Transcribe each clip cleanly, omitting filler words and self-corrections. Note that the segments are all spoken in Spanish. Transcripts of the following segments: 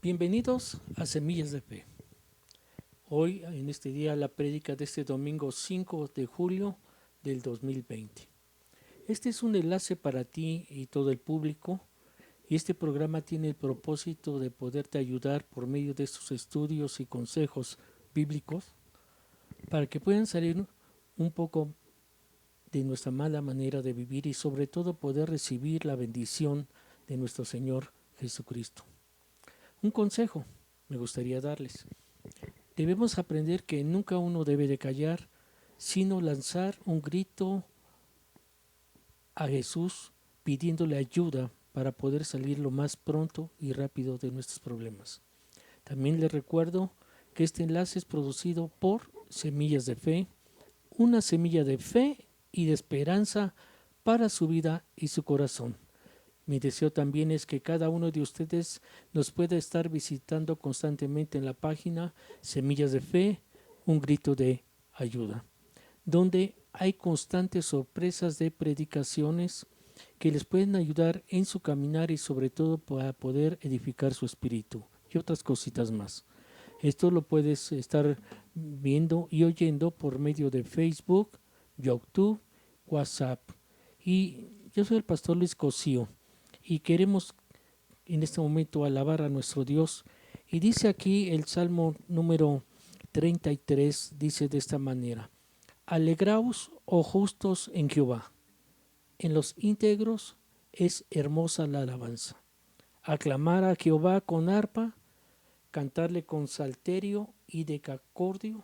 Bienvenidos a Semillas de Fe. Hoy, en este día, la prédica de este domingo 5 de julio del 2020. Este es un enlace para ti y todo el público, y este programa tiene el propósito de poderte ayudar por medio de estos estudios y consejos bíblicos para que puedan salir un poco de nuestra mala manera de vivir y sobre todo poder recibir la bendición de nuestro Señor Jesucristo. Un consejo me gustaría darles. Debemos aprender que nunca uno debe de callar, sino lanzar un grito a Jesús pidiéndole ayuda para poder salir lo más pronto y rápido de nuestros problemas. También les recuerdo que este enlace es producido por Semillas de Fe, una semilla de fe y de esperanza para su vida y su corazón. Mi deseo también es que cada uno de ustedes nos pueda estar visitando constantemente en la página Semillas de Fe, un grito de ayuda, donde hay constantes sorpresas de predicaciones que les pueden ayudar en su caminar y sobre todo para poder edificar su espíritu y otras cositas más. Esto lo puedes estar viendo y oyendo por medio de Facebook, YouTube, WhatsApp. Y yo soy el pastor Luis Cosío y queremos en este momento alabar a nuestro Dios. Y dice aquí el Salmo número 33, dice de esta manera: Alegraos, oh justos, en Jehová, en los íntegros es hermosa la alabanza. Aclamar a Jehová con arpa, cantarle con salterio y decacordio,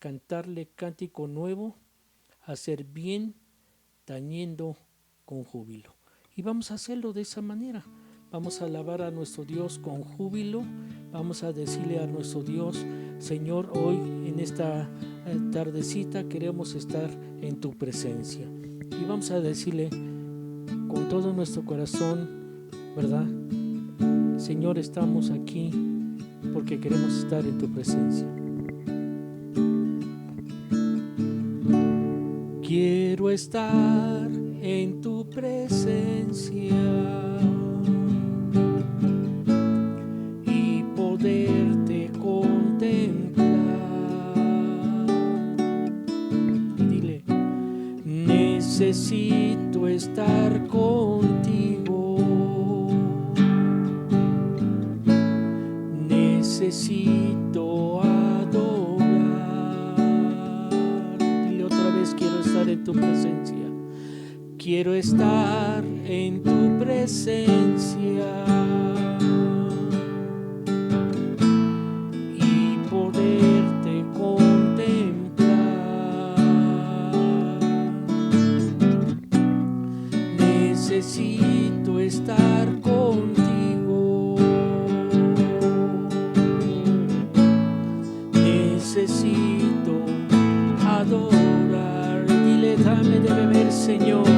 cantarle cántico nuevo, hacer bien, tañendo con júbilo. Y vamos a hacerlo de esa manera. Vamos a alabar a nuestro Dios con júbilo. Vamos a decirle a nuestro Dios: Señor, hoy en esta tardecita queremos estar en tu presencia. Y vamos a decirle con todo nuestro corazón, ¿verdad? Señor, estamos aquí porque queremos estar en tu presencia. Quiero estar en tu presencia y poderte contemplar. Y dile: necesito estar contigo, necesito adorar. Dile otra vez: quiero estar en tu presencia. Quiero estar en tu presencia y poderte contemplar. Necesito estar contigo, necesito adorar. Dile: dame de beber, Señor.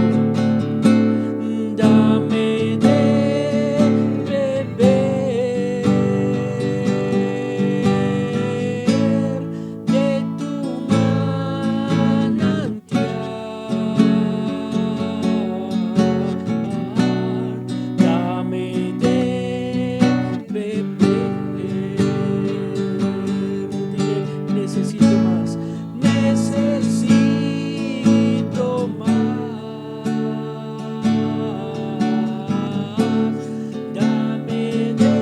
Dame de beber de tu manantial. Dame de beber. Dile: necesito más, necesito más. Dame de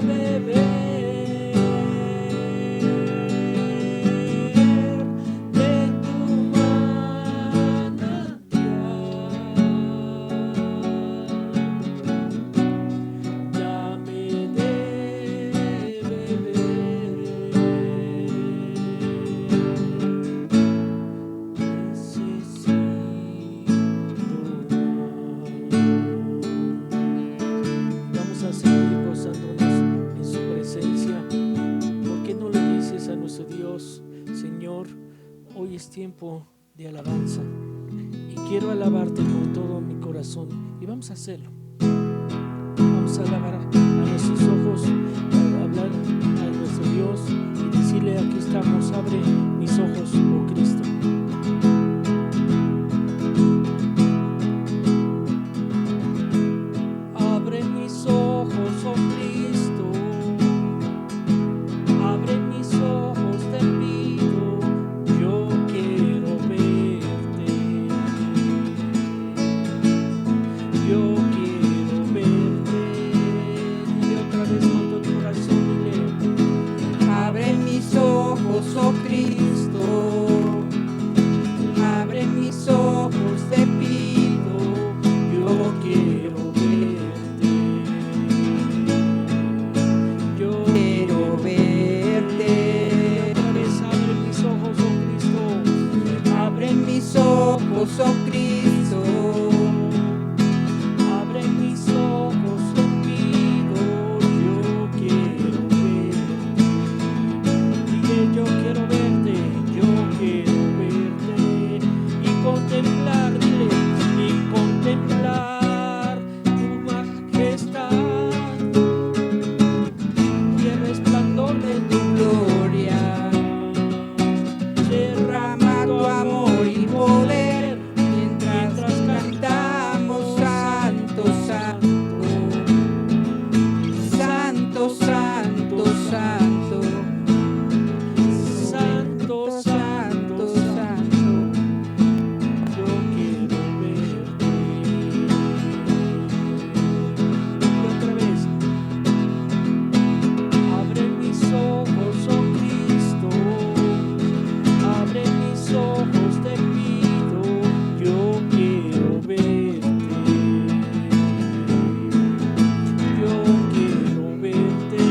beber de tu manantial. Dame de beber. Necesito más. Vamos a seguir gozándonos en su presencia. ¿Por qué no le dices a nuestro Dios: Señor, hoy es tiempo de alabanza y quiero alabarte con todo mi corazón? Y vamos a hacerlo. Vamos a alabar a nuestros ojos, a hablar a nuestro Dios y decirle: aquí estamos, abre mis ojos, oh Cristo. Abre mis ojos, oh Cristo. oh Cristo, abre mis ojos, te pido, yo quiero verte, yo quiero verte. Abre mis ojos, oh Cristo, Abre mis ojos, oh Cristo, abre mis ojos, te pido, yo quiero verte. Dile, yo quiero verte y contemplar, dile, y contemplar tu majestad y el resplandor de tu gloria, derrama tu amor y poder, mientras cantamos santo, santo, santo, santo, santo, santo, santo, santo. yo quiero verte. Y otra vez, abre mis ojos, oh Cristo, abre mis ojos, te pido, yo quiero verte, yo quiero verte.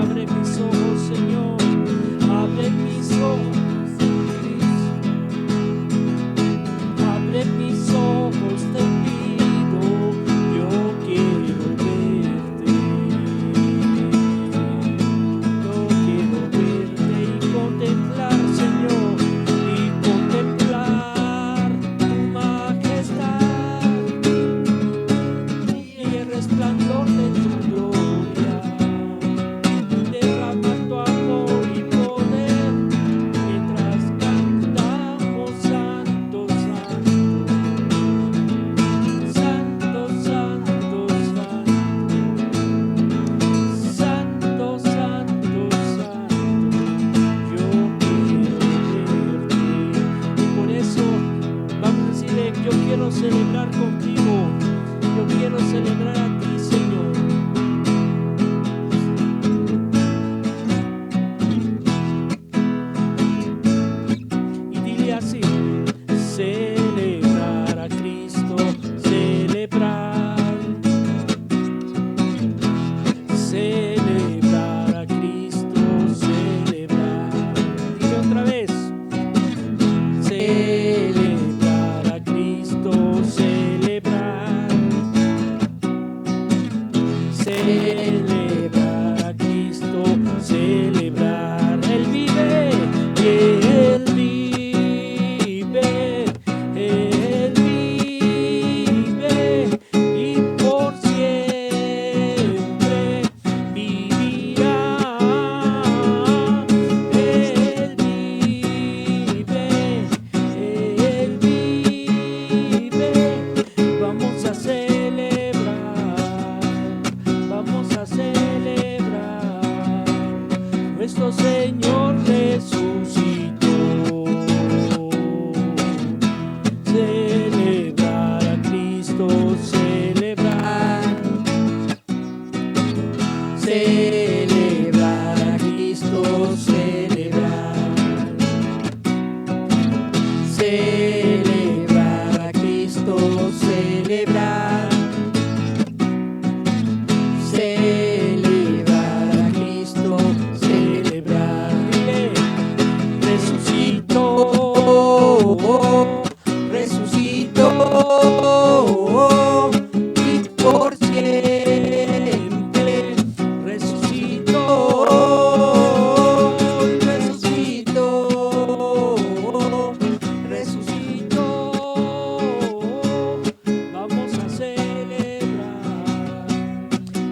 Abre mis ojos, Señor, abre mis ojos, Cristo, abre mis ojos, te pido, yo quiero verte, yo quiero verte y contemplar, Señor, y contemplar tu majestad y el resplandor de tu gloria, derrama tu amor y poder, mientras cantamos santo, santo, santo, santo, santo, santo, santo, santo, yo quiero verte. Y por eso vamos a decirle, yo quiero celebrar contigo, yo quiero celebrar a ti, Señor. Y dile así, celebrar a Cristo, celebrar, celebrar a Cristo, celebrar. Dile otra vez, celebrar a Cristo, celebrar, celebrar a Cristo, celebrar. Él vive, Él vive, Él vive y por siempre vivirá. Él vive, Él vive. Vamos a celebrar, vamos a celebrar. Nuestro Señor resucitó. Celebrar a Cristo, celebrar, Celebrar a Cristo, celebrar, celebrar a Cristo, celebrar, celebrar a Cristo, celebrar. dile, resucitó, Resucitó y por siempre resucitó, resucitó, resucitó. vamos a celebrar,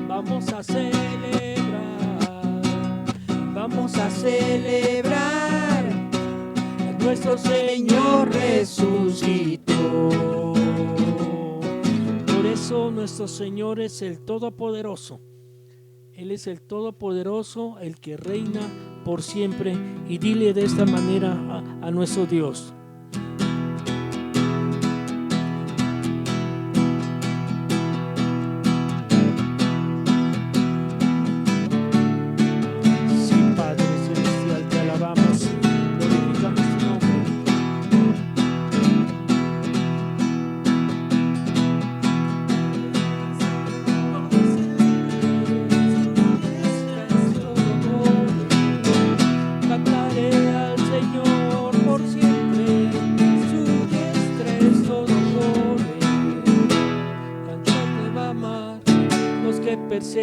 vamos a celebrar, Vamos a celebrar, nuestro Señor resucitó. Por eso nuestro Señor es el Todopoderoso. Él es el Todopoderoso, el que reina por siempre. Y dile de esta manera a nuestro Dios: Sí, Padre Celestial,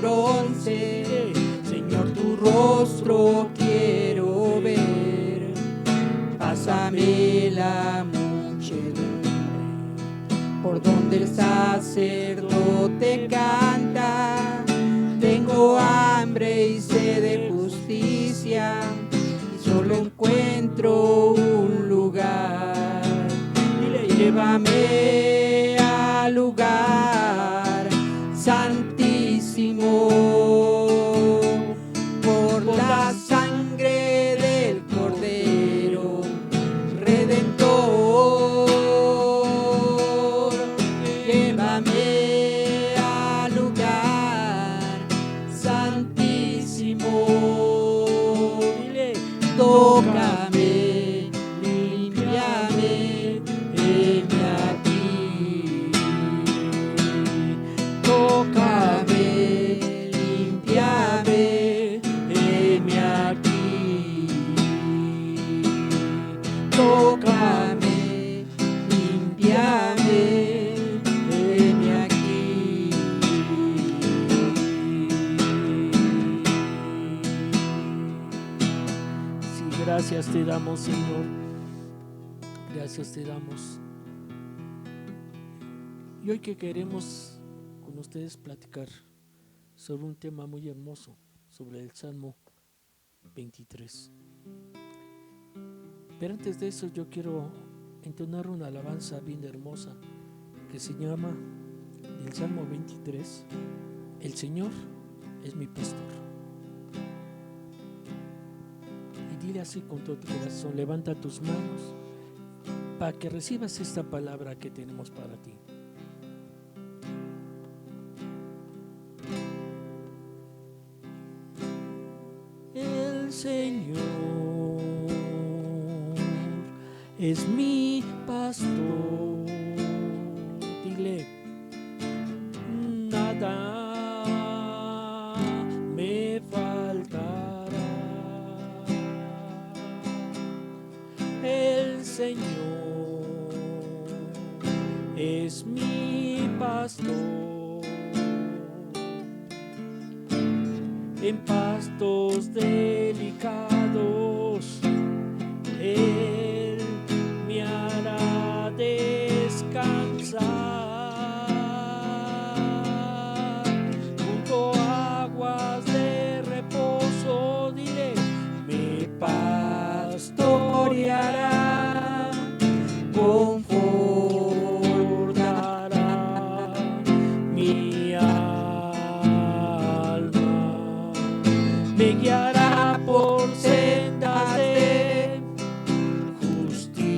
bronce. Señor, tu rostro quiero ver. Pásame la muchedumbre por donde el sacerdote canta. Tengo hambre y sed de justicia, y solo encuentro un lugar. Dile, llévame al lugar santísimo, por la sangre del Cordero Redentor. Llévame al lugar santísimo. Dile, tócame, límpiame, heme aquí. Tócame, límpiame, heme aquí. Tócame, límpiame, heme aquí. Sí, gracias te damos, Señor. Gracias te damos. Y hoy que queremos con ustedes platicar sobre un tema muy hermoso, sobre el Salmo 23. Pero antes de eso yo quiero entonar una alabanza bien hermosa que se llama, el Salmo 23, El Señor es mi pastor. Y dile así con todo tu corazón, levanta tus manos para que recibas esta palabra que tenemos para ti. El Señor es mi pastor. Dile, nada me faltará. El Señor es mi pastor. En pastos delicados Él me hará descansar. Junto a aguas de reposo, diré, me pastoreará, confortará mi alma. Me guiará por sendas de justicia,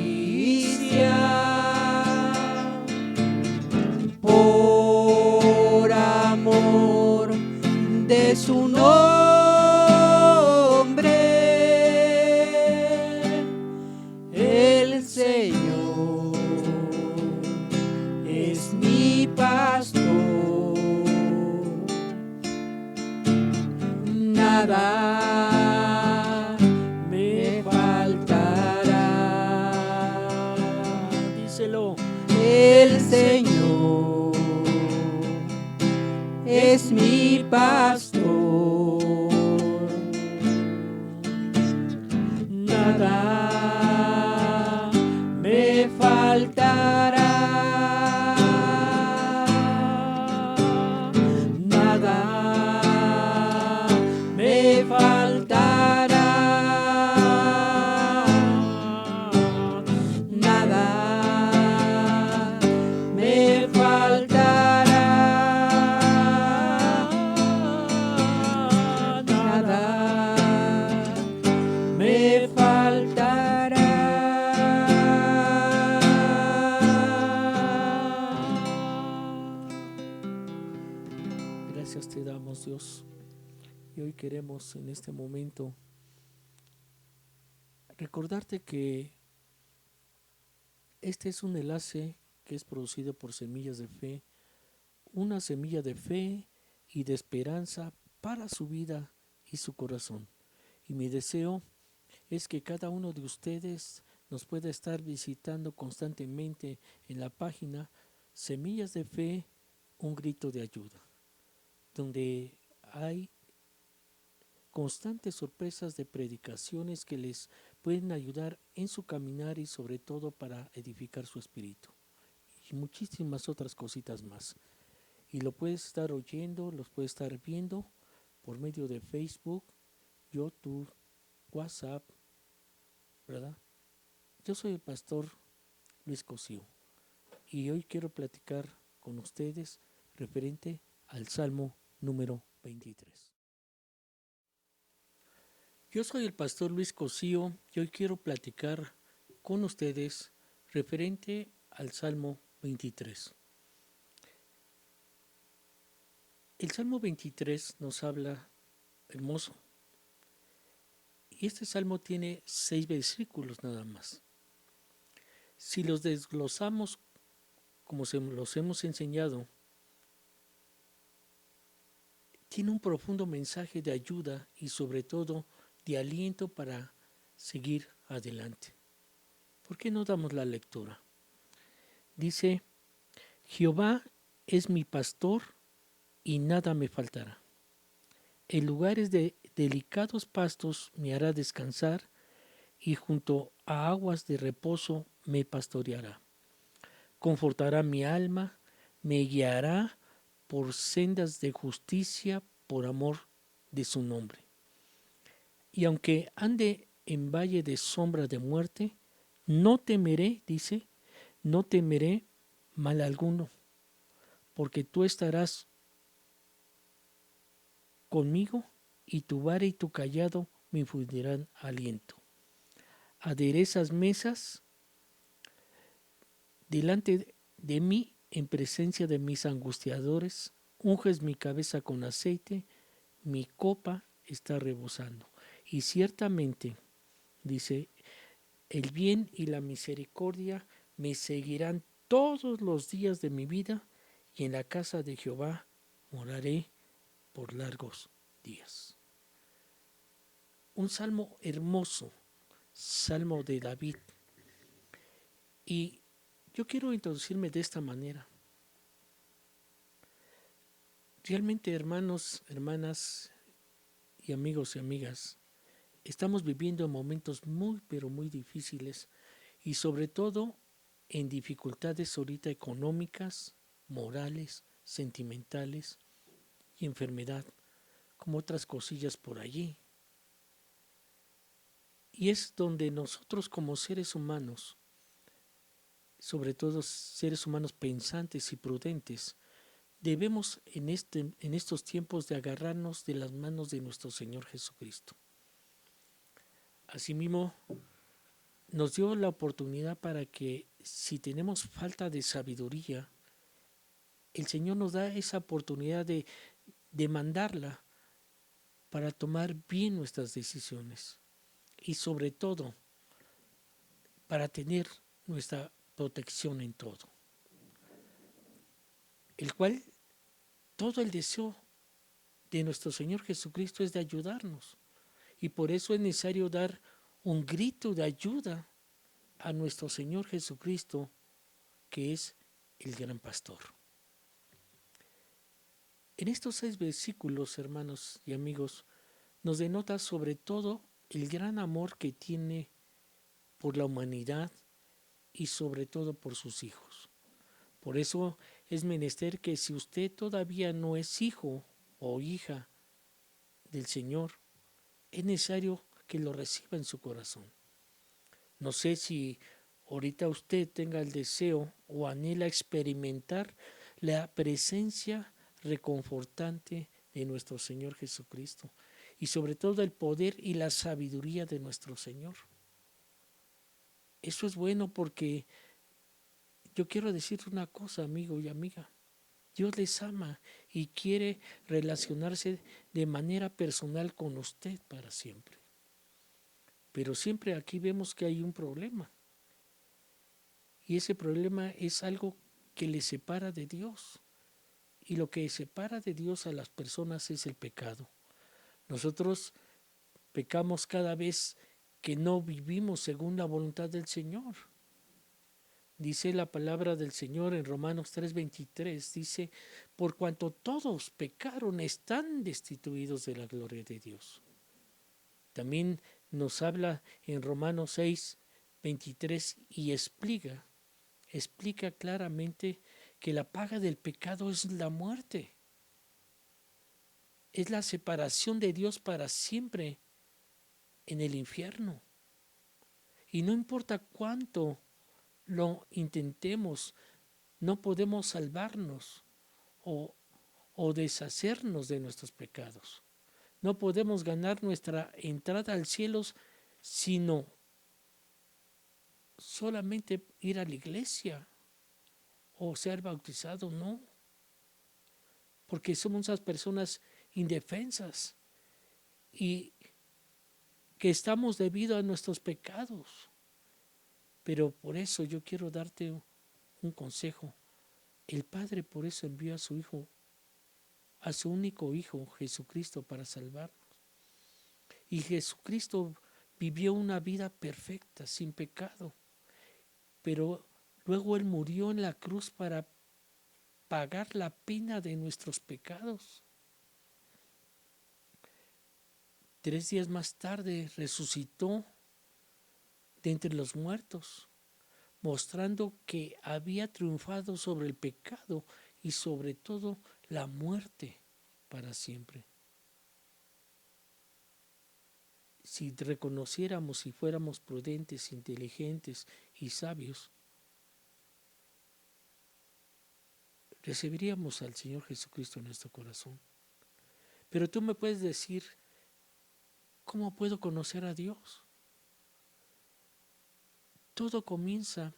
por amor de su nombre. El Señor es mi pastor. Nada me faltará. Díselo. El Señor es mi pastor. Nada me faltará. Nada me faltará. Nada me faltará. Nada me faltará. Gracias te damos, Dios. Y hoy queremos en este momento recordarte que este es un enlace que es producido por Semillas de Fe, una semilla de fe y de esperanza para su vida y su corazón. Y mi deseo es que cada uno de ustedes nos pueda estar visitando constantemente en la página Semillas de Fe, un grito de ayuda, donde hay constantes sorpresas de predicaciones que les pueden ayudar en su caminar y sobre todo para edificar su espíritu. Y muchísimas otras cositas más. Y lo puedes estar oyendo, los puedes estar viendo por medio de Facebook, YouTube, WhatsApp, ¿verdad? Yo soy el pastor Luis Cosío y hoy quiero platicar con ustedes referente al Salmo número 23. Yo soy el pastor Luis Cosío y hoy quiero platicar con ustedes referente al Salmo 23. El Salmo 23 nos habla hermoso. Y este salmo tiene 6 versículos nada más. Si los desglosamos como los hemos enseñado, tiene un profundo mensaje de ayuda y sobre todo de aliento para seguir adelante. ¿Por qué no damos la lectura? Dice, Jehová es mi pastor y nada me faltará. En lugares de delicados pastos me hará descansar y junto a aguas de reposo me pastoreará. Confortará mi alma, me guiará por sendas de justicia por amor de su nombre. Y aunque ande en valle de sombra de muerte, no temeré, dice, no temeré mal alguno, porque tú estarás conmigo y tu vara y tu callado me infundirán aliento. Aderezas mesas delante de mí en presencia de mis angustiadores, unges mi cabeza con aceite, mi copa está rebosando. Y ciertamente, dice, el bien y la misericordia me seguirán todos los días de mi vida y en la casa de Jehová moraré por largos días. Un salmo hermoso, salmo de David. Y yo quiero introducirme de esta manera. Realmente, hermanos, hermanas y amigos y amigas, estamos viviendo momentos muy, pero muy difíciles y sobre todo en dificultades ahorita económicas, morales, sentimentales y enfermedad, como otras cosillas por allí. Y es donde nosotros como seres humanos, sobre todo seres humanos pensantes y prudentes, debemos en estos tiempos de agarrarnos de las manos de nuestro Señor Jesucristo. Asimismo, nos dio la oportunidad para que si tenemos falta de sabiduría, el Señor nos da esa oportunidad de demandarla para tomar bien nuestras decisiones y sobre todo para tener nuestra protección en todo. El cual todo el deseo de nuestro Señor Jesucristo es de ayudarnos y por eso es necesario dar un grito de ayuda a nuestro Señor Jesucristo, que es el gran pastor. En estos 6 versículos, hermanos y amigos, nos denota sobre todo el gran amor que tiene por la humanidad y sobre todo por sus hijos. Por eso es menester que si usted todavía no es hijo o hija del Señor, es necesario que lo reciba en su corazón. No sé si ahorita usted tenga el deseo o anhela experimentar la presencia reconfortante de nuestro Señor Jesucristo y sobre todo el poder y la sabiduría de nuestro Señor. Eso es bueno porque yo quiero decirte una cosa, amigo y amiga. Dios les ama y quiere relacionarse de manera personal con usted para siempre. Pero siempre aquí vemos que hay un problema. Y ese problema es algo que le separa de Dios. Y lo que separa de Dios a las personas es el pecado. Nosotros pecamos cada vez que no vivimos según la voluntad del Señor. Dice la palabra del Señor en Romanos 3:23, dice, por cuanto todos pecaron, están destituidos de la gloria de Dios. También nos habla en Romanos 6:23 y explica claramente que la paga del pecado es la muerte. Es la separación de Dios para siempre en el infierno. Y no importa cuánto lo intentemos, no podemos salvarnos o deshacernos de nuestros pecados. No podemos ganar nuestra entrada al cielo sino solamente ir a la iglesia o ser bautizado, no. Porque somos esas personas indefensas y que estamos debido a nuestros pecados. Pero por eso yo quiero darte un consejo. El Padre por eso envió a su Hijo, a su único Hijo, Jesucristo, para salvarnos. Y Jesucristo vivió una vida perfecta, sin pecado. Pero luego Él murió en la cruz para pagar la pena de nuestros pecados. 3 días más tarde resucitó de entre los muertos, mostrando que había triunfado sobre el pecado y sobre todo la muerte para siempre. Si reconociéramos, si fuéramos prudentes, inteligentes y sabios, recibiríamos al Señor Jesucristo en nuestro corazón. Pero tú me puedes decir, ¿cómo puedo conocer a Dios? Todo comienza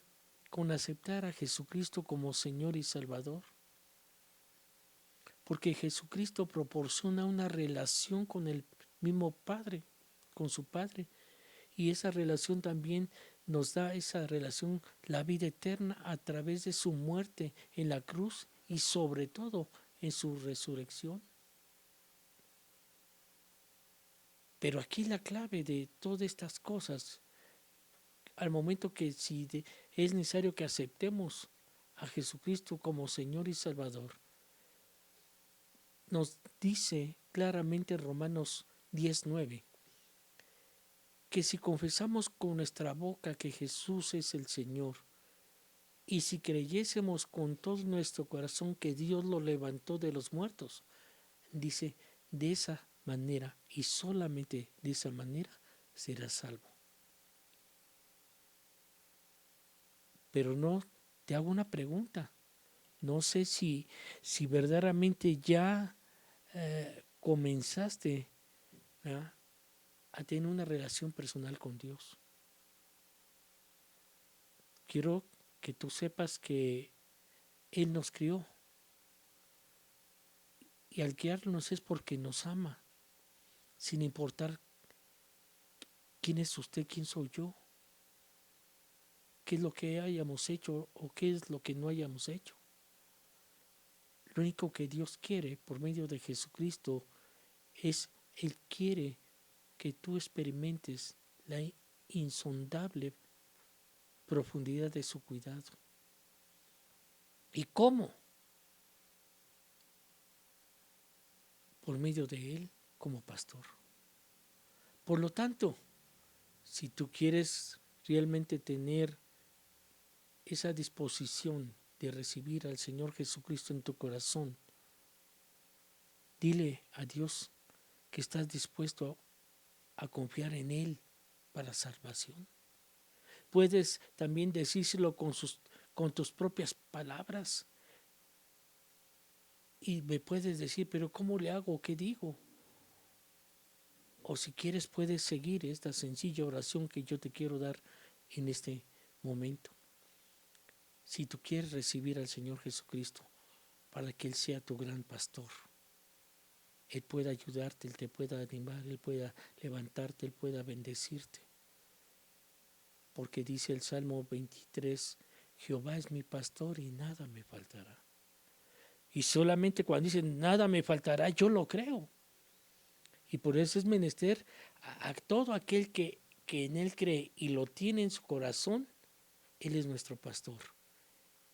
con aceptar a Jesucristo como Señor y Salvador. Porque Jesucristo proporciona una relación con el mismo Padre, con su Padre. Y esa relación también nos da esa relación, la vida eterna, a través de su muerte en la cruz y sobre todo en su resurrección. Pero aquí la clave de todas estas cosas, al momento que es necesario que aceptemos a Jesucristo como Señor y Salvador, nos dice claramente Romanos 10:9, que si confesamos con nuestra boca que Jesús es el Señor, y si creyésemos con todo nuestro corazón que Dios lo levantó de los muertos, dice, de esa manera y solamente de esa manera serás salvo. Pero no, te hago una pregunta. No sé si verdaderamente ya comenzaste a tener una relación personal con Dios. Quiero que tú sepas que Él nos crió. Y al criarnos es porque nos ama, sin importar quién es usted, quién soy yo, qué es lo que hayamos hecho o qué es lo que no hayamos hecho. Lo único que Dios quiere por medio de Jesucristo es, Él quiere que tú experimentes la insondable profundidad de su cuidado. ¿Y cómo? Por medio de Él como pastor. Por lo tanto, si tú quieres realmente tener esa disposición de recibir al Señor Jesucristo en tu corazón, dile a Dios que estás dispuesto a confiar en Él para salvación. Puedes también decírselo con tus propias palabras y me puedes decir, pero ¿cómo le hago? ¿Qué digo? O si quieres puedes seguir esta sencilla oración que yo te quiero dar en este momento. Si tú quieres recibir al Señor Jesucristo para que Él sea tu gran pastor, Él pueda ayudarte, Él te pueda animar, Él pueda levantarte, Él pueda bendecirte. Porque dice el Salmo 23, Jehová es mi pastor y nada me faltará. Y solamente cuando dicen nada me faltará, yo lo creo. Y por eso es menester a todo aquel que en Él cree y lo tiene en su corazón, Él es nuestro pastor.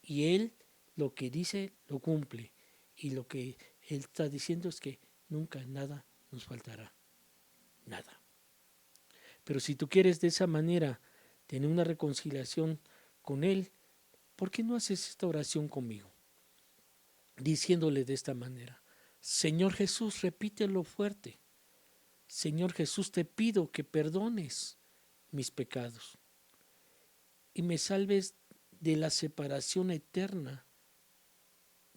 Y Él lo que dice lo cumple. Y lo que Él está diciendo es que nunca nada nos faltará. Nada. Pero si tú quieres de esa manera tener una reconciliación con Él, ¿por qué no haces esta oración conmigo? Diciéndole de esta manera: Señor Jesús, repítelo fuerte. Señor Jesús, te pido que perdones mis pecados y me salves de la separación eterna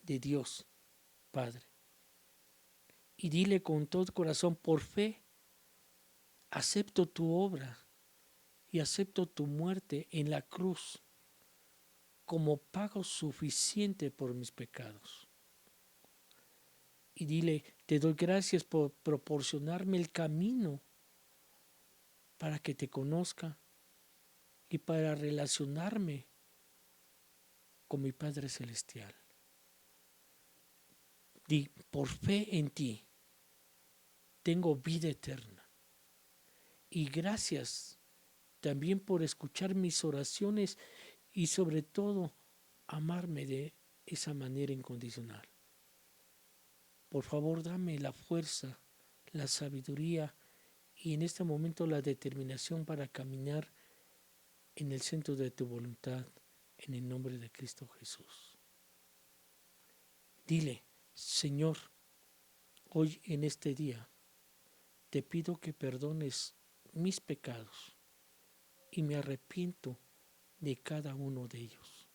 de Dios, Padre. Y dile con todo corazón, por fe, acepto tu obra y acepto tu muerte en la cruz como pago suficiente por mis pecados. Y dile, te doy gracias por proporcionarme el camino para que te conozca y para relacionarme con mi Padre Celestial. Di, por fe en ti, tengo vida eterna. Y gracias también por escuchar mis oraciones y sobre todo amarme de esa manera incondicional. Por favor, dame la fuerza, la sabiduría y en este momento la determinación para caminar en el centro de tu voluntad, en el nombre de Cristo Jesús. Dile, Señor, hoy en este día te pido que perdones mis pecados y me arrepiento de cada uno de ellos.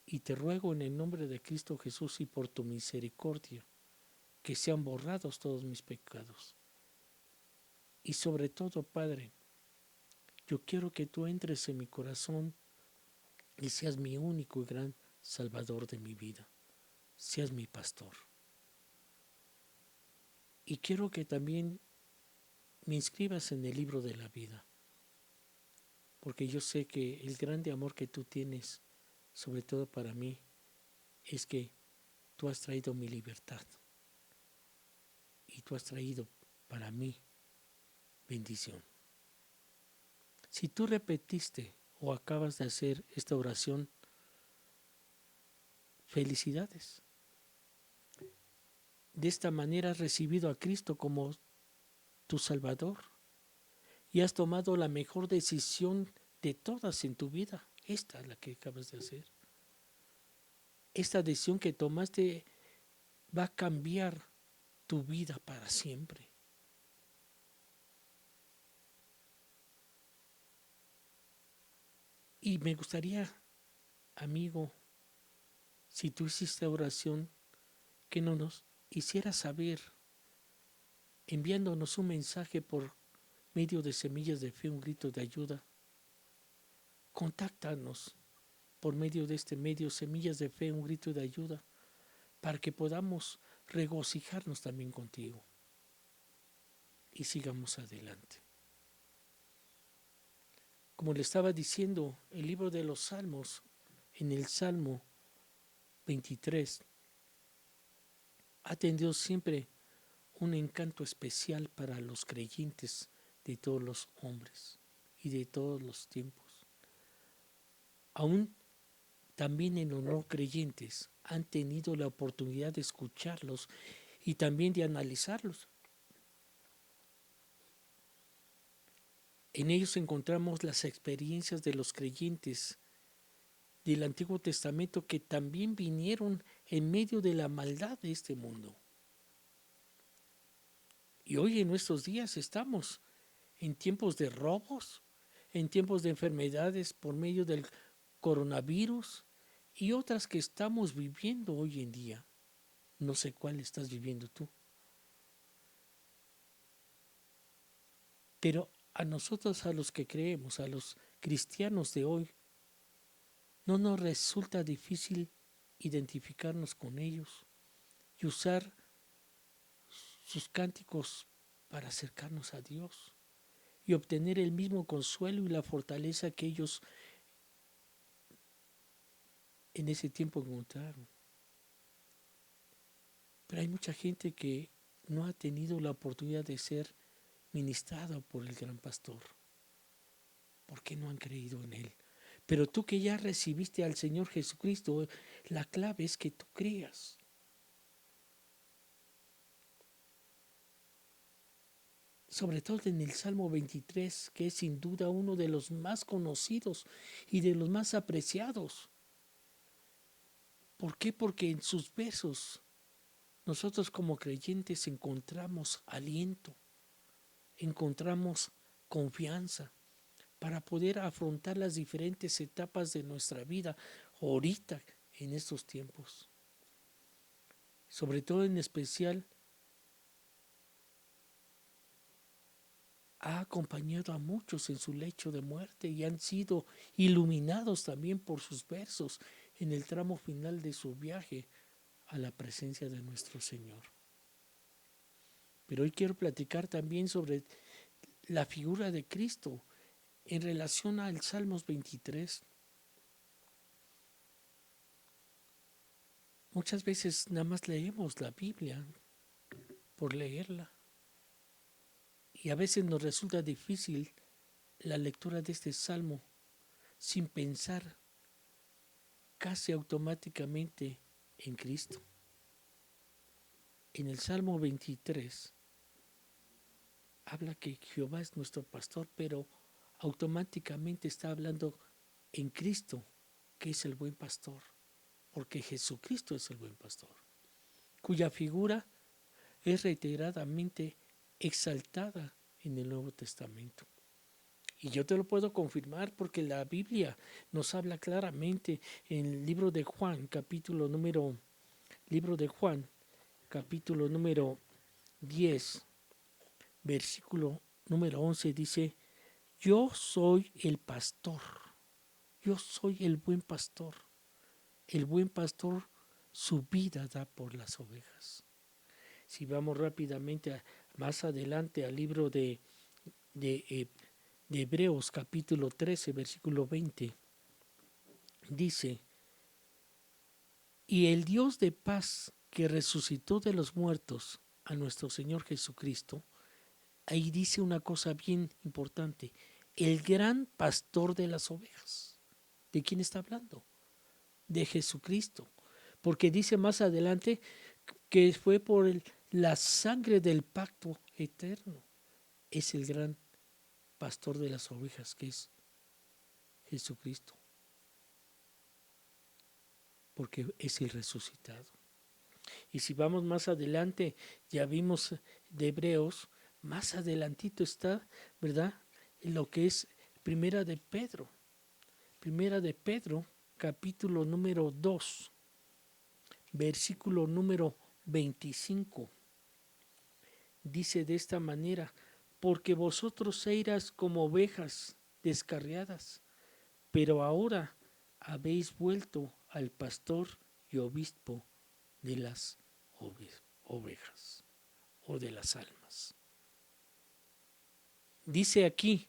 Y te ruego en el nombre de Cristo Jesús y por tu misericordia que sean borrados todos mis pecados. Y sobre todo, Padre, yo quiero que tú entres en mi corazón y seas mi único y gran Salvador de mi vida. Seas mi pastor. Y quiero que también me inscribas en el libro de la vida. Porque yo sé que el grande amor que tú tienes, sobre todo para mí, es que tú has traído mi libertad. Y tú has traído para mí bendición. Si tú repetiste o acabas de hacer esta oración, felicidades. De esta manera has recibido a Cristo como tu Salvador y has tomado la mejor decisión de todas en tu vida. Esta es la que acabas de hacer. Esta decisión que tomaste va a cambiar tu vida para siempre. Y me gustaría, amigo, si tú hiciste oración, que nos hicieras saber, enviándonos un mensaje por medio de Semillas de Fe, un grito de ayuda. Contáctanos por medio de este medio, Semillas de Fe, un grito de ayuda, para que podamos regocijarnos también contigo y sigamos adelante. Como le estaba diciendo, el libro de los Salmos, en el Salmo 23, ha tenido siempre un encanto especial para los creyentes de todos los hombres y de todos los tiempos. Aún también en los no creyentes han tenido la oportunidad de escucharlos y también de analizarlos. En ellos encontramos las experiencias de los creyentes del Antiguo Testamento que también vinieron en medio de la maldad de este mundo. Y hoy en nuestros días estamos en tiempos de robos, en tiempos de enfermedades por medio del coronavirus y otras que estamos viviendo hoy en día. No sé cuál estás viviendo tú. Pero a nosotros, a los que creemos, a los cristianos de hoy, no nos resulta difícil identificarnos con ellos y usar sus cánticos para acercarnos a Dios y obtener el mismo consuelo y la fortaleza que ellos en ese tiempo encontraron. Pero hay mucha gente que no ha tenido la oportunidad de ser ministrada por el gran pastor. ¿Por qué no han creído en él? Pero tú que ya recibiste al Señor Jesucristo, la clave es que tú creas. Sobre todo en el Salmo 23, que es sin duda uno de los más conocidos y de los más apreciados. ¿Por qué? Porque en sus versos nosotros como creyentes encontramos aliento, encontramos confianza para poder afrontar las diferentes etapas de nuestra vida ahorita en estos tiempos. Sobre todo en especial ha acompañado a muchos en su lecho de muerte y han sido iluminados también por sus versos en el tramo final de su viaje a la presencia de nuestro Señor. Pero hoy quiero platicar también sobre la figura de Cristo en relación al Salmos 23. Muchas veces nada más leemos la Biblia por leerla. Y a veces nos resulta difícil la lectura de este salmo sin pensar casi automáticamente en Cristo. En el Salmo 23 habla que Jehová es nuestro pastor, pero automáticamente está hablando en Cristo, que es el buen pastor, porque Jesucristo es el buen pastor, cuya figura es reiteradamente exaltada en el Nuevo Testamento. Y yo te lo puedo confirmar porque la Biblia nos habla claramente en el libro de Juan, capítulo número 10, versículo número 11, dice: yo soy el pastor, yo soy el buen pastor. El buen pastor su vida da por las ovejas. Si vamos rápidamente más adelante al libro de Hebreos capítulo 13, versículo 20, dice: y el Dios de paz que resucitó de los muertos a nuestro Señor Jesucristo, ahí dice una cosa bien importante: el gran pastor de las ovejas. ¿De quién está hablando? De Jesucristo. Porque dice más adelante que fue por la sangre del pacto eterno. Es el gran pastor de las ovejas, que es Jesucristo. Porque es el resucitado. Y si vamos más adelante, ya vimos de Hebreos, más adelantito está, ¿verdad?, lo que es Primera de Pedro, capítulo número 2, versículo número 25. Dice de esta manera: porque vosotros eras como ovejas descarriadas, pero ahora habéis vuelto al pastor y obispo de las ovejas o de las almas. Dice aquí: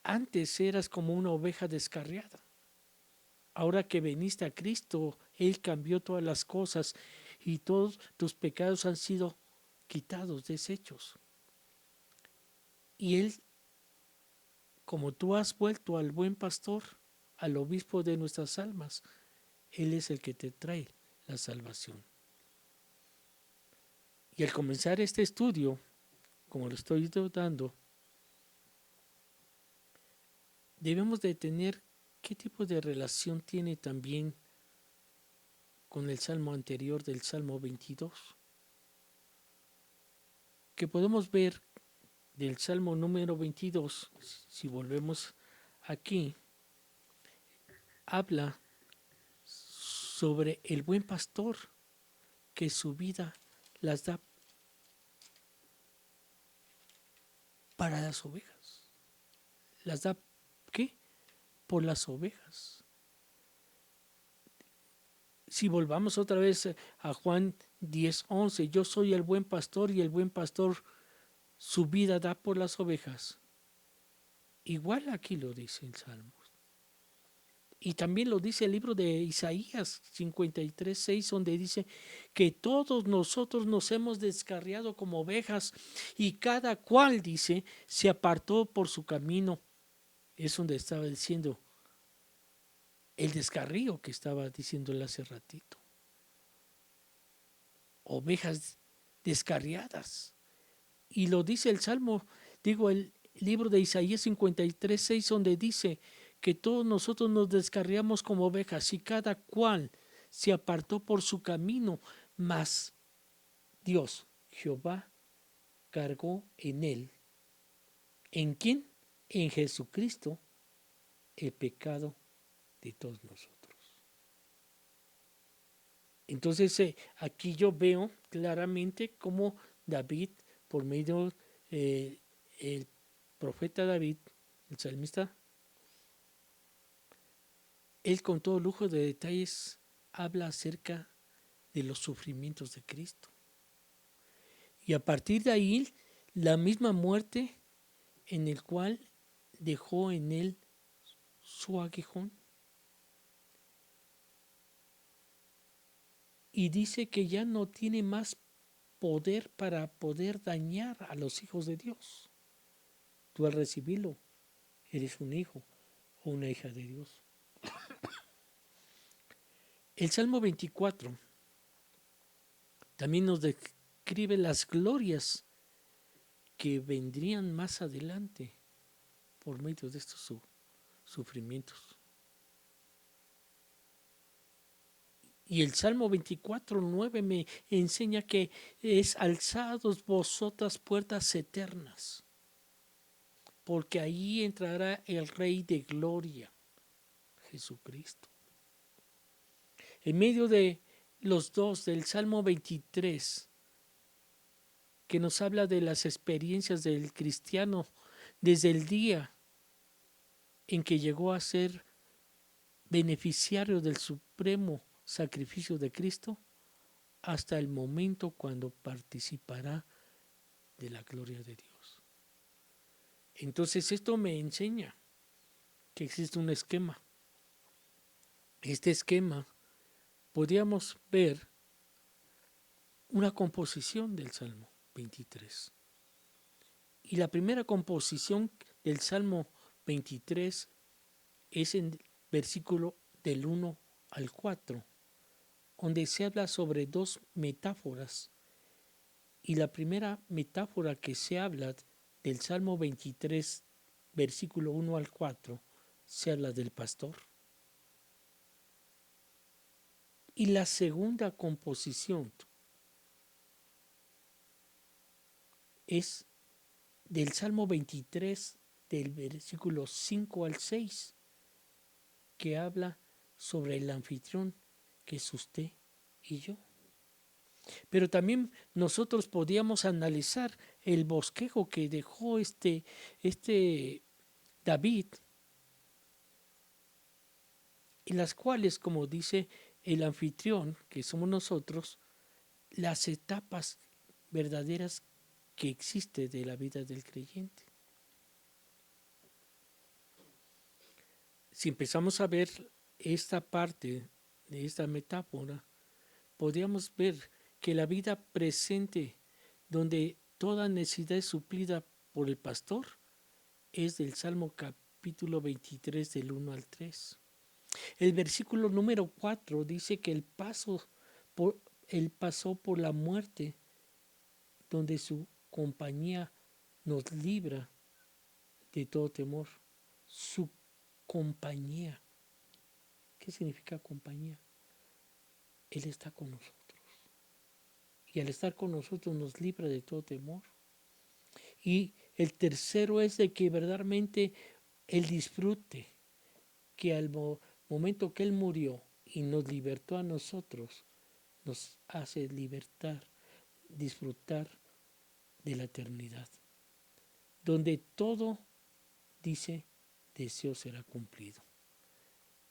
antes eras como una oveja descarriada. Ahora que veniste a Cristo, Él cambió todas las cosas y todos tus pecados han sido quitados, deshechos. Y Él, como tú has vuelto al buen pastor, al obispo de nuestras almas, Él es el que te trae la salvación. Y al comenzar este estudio, como lo estoy dando, debemos de tener qué tipo de relación tiene también con el salmo anterior del Salmo 22. Que podemos ver del Salmo número 22, si volvemos aquí, habla sobre el buen pastor que su vida las da para las ovejas. Las da, ¿qué? Por las ovejas. Si volvamos otra vez a Juan 10:11, yo soy el buen pastor y el buen pastor su vida da por las ovejas. Igual aquí lo dice el Salmo. Y también lo dice el libro de Isaías 53:6, donde dice que todos nosotros nos hemos descarriado como ovejas y cada cual, dice, se apartó por su camino. Es donde estaba diciendo el descarrío que estaba diciéndole hace ratito. Ovejas descarriadas. Y lo dice el Salmo, el libro de Isaías 53:6, donde dice que todos nosotros nos descarriamos como ovejas y cada cual se apartó por su camino, mas Dios, Jehová, cargó en él. ¿En quién? En Jesucristo, el pecado de todos nosotros. Entonces aquí yo veo claramente cómo David, por medio el profeta David, el salmista, él con todo lujo de detalles habla acerca de los sufrimientos de Cristo. Y a partir de ahí, la misma muerte en el cual dejó en él su aguijón. Y dice que ya no tiene más poder para poder dañar a los hijos de Dios. Tú al recibirlo, eres un hijo o una hija de Dios. El Salmo 24 también nos describe las glorias que vendrían más adelante por medio de estos sufrimientos. Y el Salmo 24:9 me enseña que es alzados vosotras puertas eternas, porque ahí entrará el Rey de Gloria, Jesucristo. En medio de los dos del Salmo 23, que nos habla de las experiencias del cristiano desde el día en que llegó a ser beneficiario del supremo sacrificio de Cristo, hasta el momento cuando participará de la gloria de Dios. Entonces esto me enseña que existe un esquema. Este esquema podríamos ver una composición del Salmo 23. Y la primera composición del Salmo 23 es en el versículo del 1 al 4, donde se habla sobre dos metáforas. Y la primera metáfora que se habla del Salmo 23, versículo 1 al 4, se habla del pastor. Y la segunda composición es del Salmo 23, del versículo 5 al 6, que habla sobre el anfitrión, que es usted y yo. Pero también nosotros podíamos analizar el bosquejo que dejó este David, en las cuales, como dice el anfitrión, que somos nosotros, las etapas verdaderas que existe de la vida del creyente. Si empezamos a ver esta parte de esta metáfora, podríamos ver que la vida presente, donde toda necesidad es suplida por el pastor, es del Salmo capítulo 23 del 1 al 3. El versículo número 4 dice que él pasó por la muerte, donde su compañía nos libra de todo temor. Su compañía. ¿Qué significa compañía? Él está con nosotros. Y al estar con nosotros nos libra de todo temor. Y el tercero es de que verdaderamente Él disfrute, que al momento que Él murió y nos libertó a nosotros, nos hace disfrutar de la eternidad, donde todo, dice, deseo será cumplido.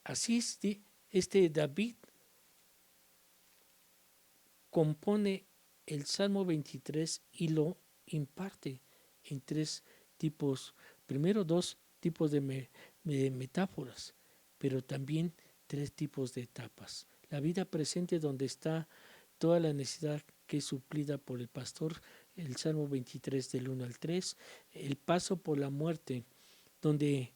Así es, David compone el Salmo 23 y lo imparte en tres tipos, primero dos tipos de metáforas, pero también tres tipos de etapas. La vida presente, donde está toda la necesidad que es suplida por el pastor, el Salmo 23 del 1 al 3, el paso por la muerte, donde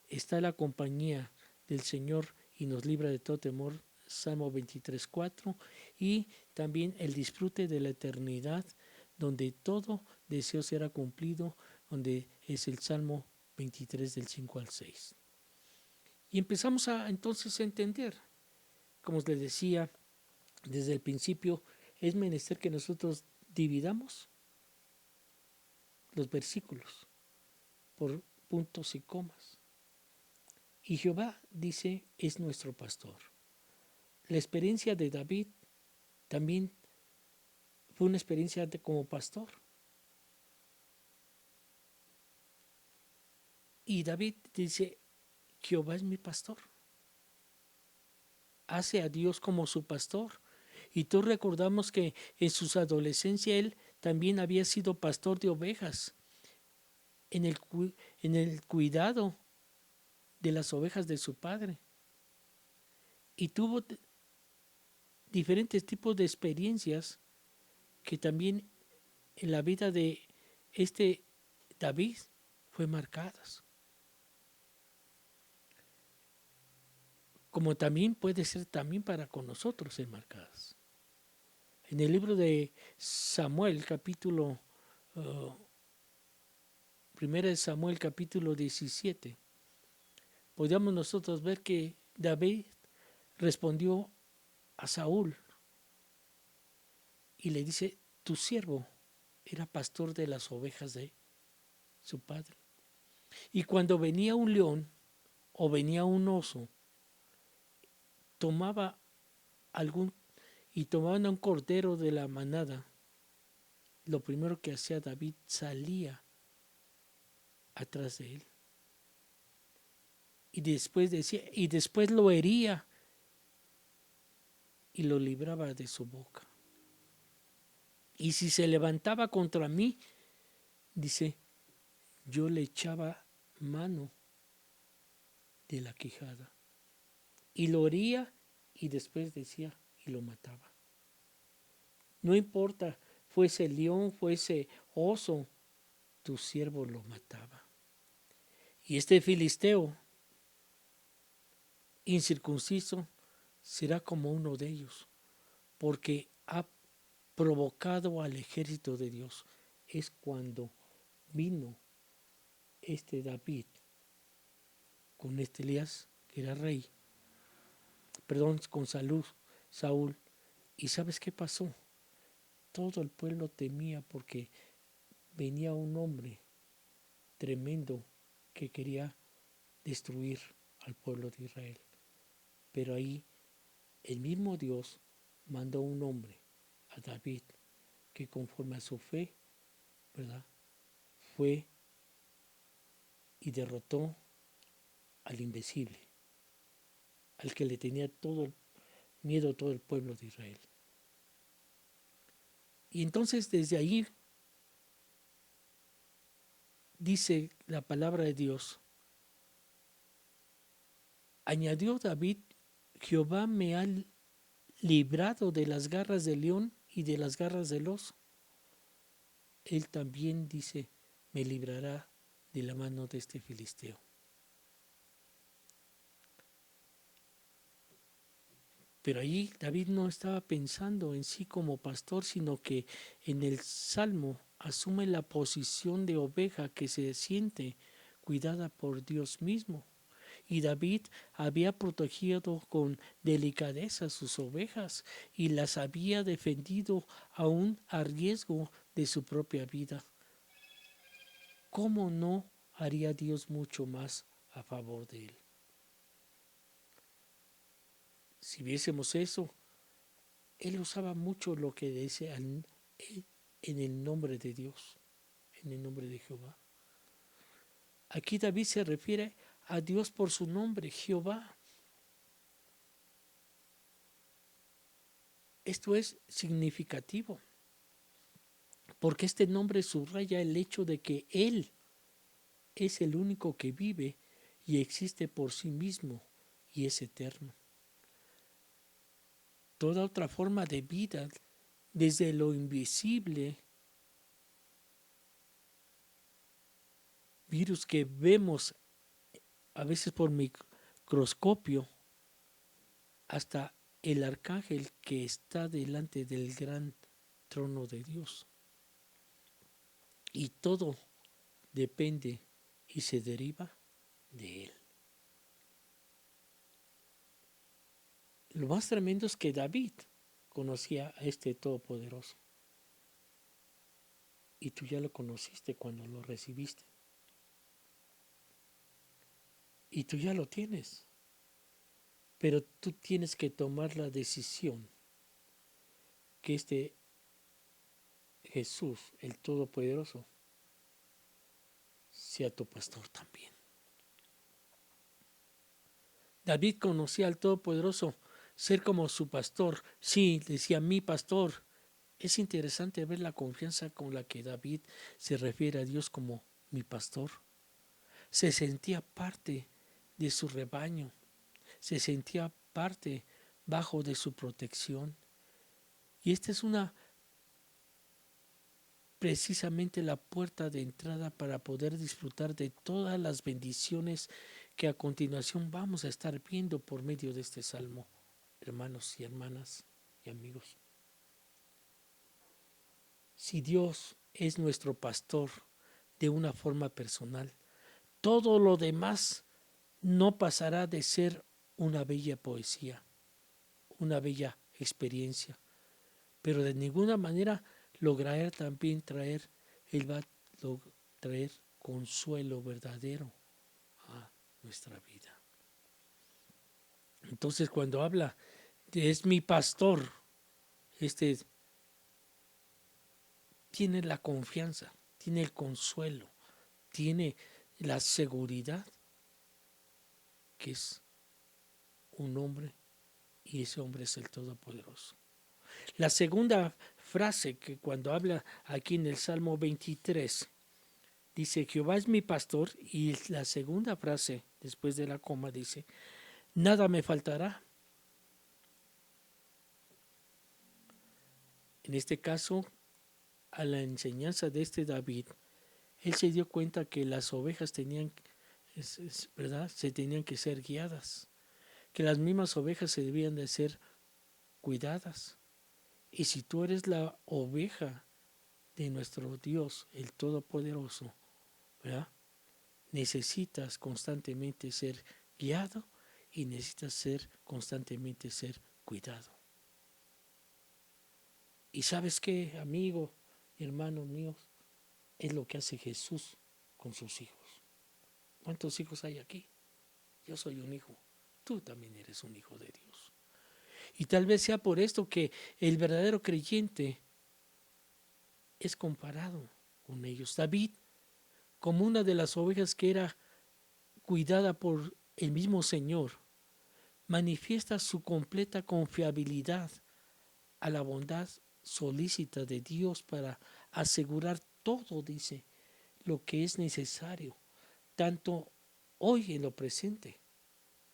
está la compañía del Señor y nos libra de todo temor, Salmo 23:4, y también el disfrute de la eternidad, donde todo deseo será cumplido, donde es el Salmo 23 del 5 al 6. Y empezamos entonces a entender, como les decía desde el principio, es menester que nosotros dividamos los versículos por puntos y comas. Y Jehová, dice, es nuestro pastor. La experiencia de David también fue una experiencia como pastor. Y David dice, Jehová es mi pastor. Hace a Dios como su pastor. Y todos recordamos que en su adolescencia él también había sido pastor de ovejas, en el cuidado de las ovejas de su padre. Y tuvo diferentes tipos de experiencias que también en la vida de este David fue marcadas. Como también puede ser también para con nosotros enmarcadas. En el libro de Samuel, primera de Samuel, capítulo 17, podríamos nosotros ver que David respondió a Saúl y le dice, tu siervo era pastor de las ovejas de su padre. Y cuando venía un león o venía un oso, tomaban un cordero de la manada, lo primero que hacía David, salía atrás de él. Y después lo hería y lo libraba de su boca. Y si se levantaba contra mí, dice, yo le echaba mano de la quijada. Y lo hería y después decía, y lo mataba. No importa, fuese león, fuese oso, tu siervo lo mataba. Y este filisteo incircunciso será como uno de ellos, porque ha provocado al ejército de Dios. Es cuando vino este David con este Elías, que era rey, con Saúl. ¿Y sabes qué pasó? Todo el pueblo temía porque venía un hombre tremendo que quería destruir al pueblo de Israel. Pero ahí el mismo Dios mandó un hombre, a David, que conforme a su fe, ¿verdad?, fue y derrotó al invencible, al que le tenía todo el miedo a todo el pueblo de Israel. Y entonces desde ahí dice la palabra de Dios, añadió David, Jehová me ha librado de las garras del león y de las garras del oso. Él también, dice, me librará de la mano de este filisteo. Pero allí David no estaba pensando en sí como pastor, sino que en el Salmo asume la posición de oveja que se siente cuidada por Dios mismo. Y David había protegido con delicadeza sus ovejas y las había defendido aún a riesgo de su propia vida. ¿Cómo no haría Dios mucho más a favor de él? Si viésemos eso, él usaba mucho lo que dice en el nombre de Dios, en el nombre de Jehová. Aquí David se refiere a Dios por su nombre, Jehová. Esto es significativo, porque este nombre subraya el hecho de que Él es el único que vive y existe por sí mismo y es eterno. Toda otra forma de vida, desde lo invisible, virus que vemos a veces por microscopio, hasta el arcángel que está delante del gran trono de Dios. Y todo depende y se deriva de Él. Lo más tremendo es que David conocía a este Todopoderoso. Y tú ya lo conociste cuando lo recibiste. Y tú ya lo tienes. Pero tú tienes que tomar la decisión que este Jesús, el Todopoderoso, sea tu pastor también. David conocía al Todopoderoso, ser como su pastor. Sí, decía mi pastor. Es interesante ver la confianza con la que David se refiere a Dios como mi pastor. Se sentía parte de su rebaño, se sentía parte bajo de su protección. Y esta es precisamente la puerta de entrada para poder disfrutar de todas las bendiciones que a continuación vamos a estar viendo por medio de este salmo, hermanos y hermanas y amigos. Si Dios es nuestro pastor de una forma personal, todo lo demás no pasará de ser una bella poesía, una bella experiencia, pero de ninguna manera logrará también Él va a traer consuelo verdadero a nuestra vida. Entonces, cuando habla de es mi pastor, tiene la confianza, tiene el consuelo, tiene la seguridad que es un hombre y ese hombre es el Todopoderoso. La segunda frase que cuando habla aquí en el Salmo 23 dice Jehová es mi pastor, y la segunda frase después de la coma dice nada me faltará. En este caso, a la enseñanza de este David, él se dio cuenta que las ovejas ¿verdad? Se tenían que ser guiadas, que las mismas ovejas se debían de ser cuidadas. Y si tú eres la oveja de nuestro Dios, el Todopoderoso, ¿verdad? Necesitas constantemente ser guiado y necesitas constantemente ser cuidado. ¿Y sabes qué, amigo, hermano mío? Es lo que hace Jesús con sus hijos. ¿Cuántos hijos hay aquí? Yo soy un hijo. Tú también eres un hijo de Dios. Y tal vez sea por esto que el verdadero creyente es comparado con ellos. David, como una de las ovejas que era cuidada por el mismo Señor, manifiesta su completa confiabilidad a la bondad solícita de Dios para asegurar todo, dice, lo que es necesario, tanto hoy en lo presente,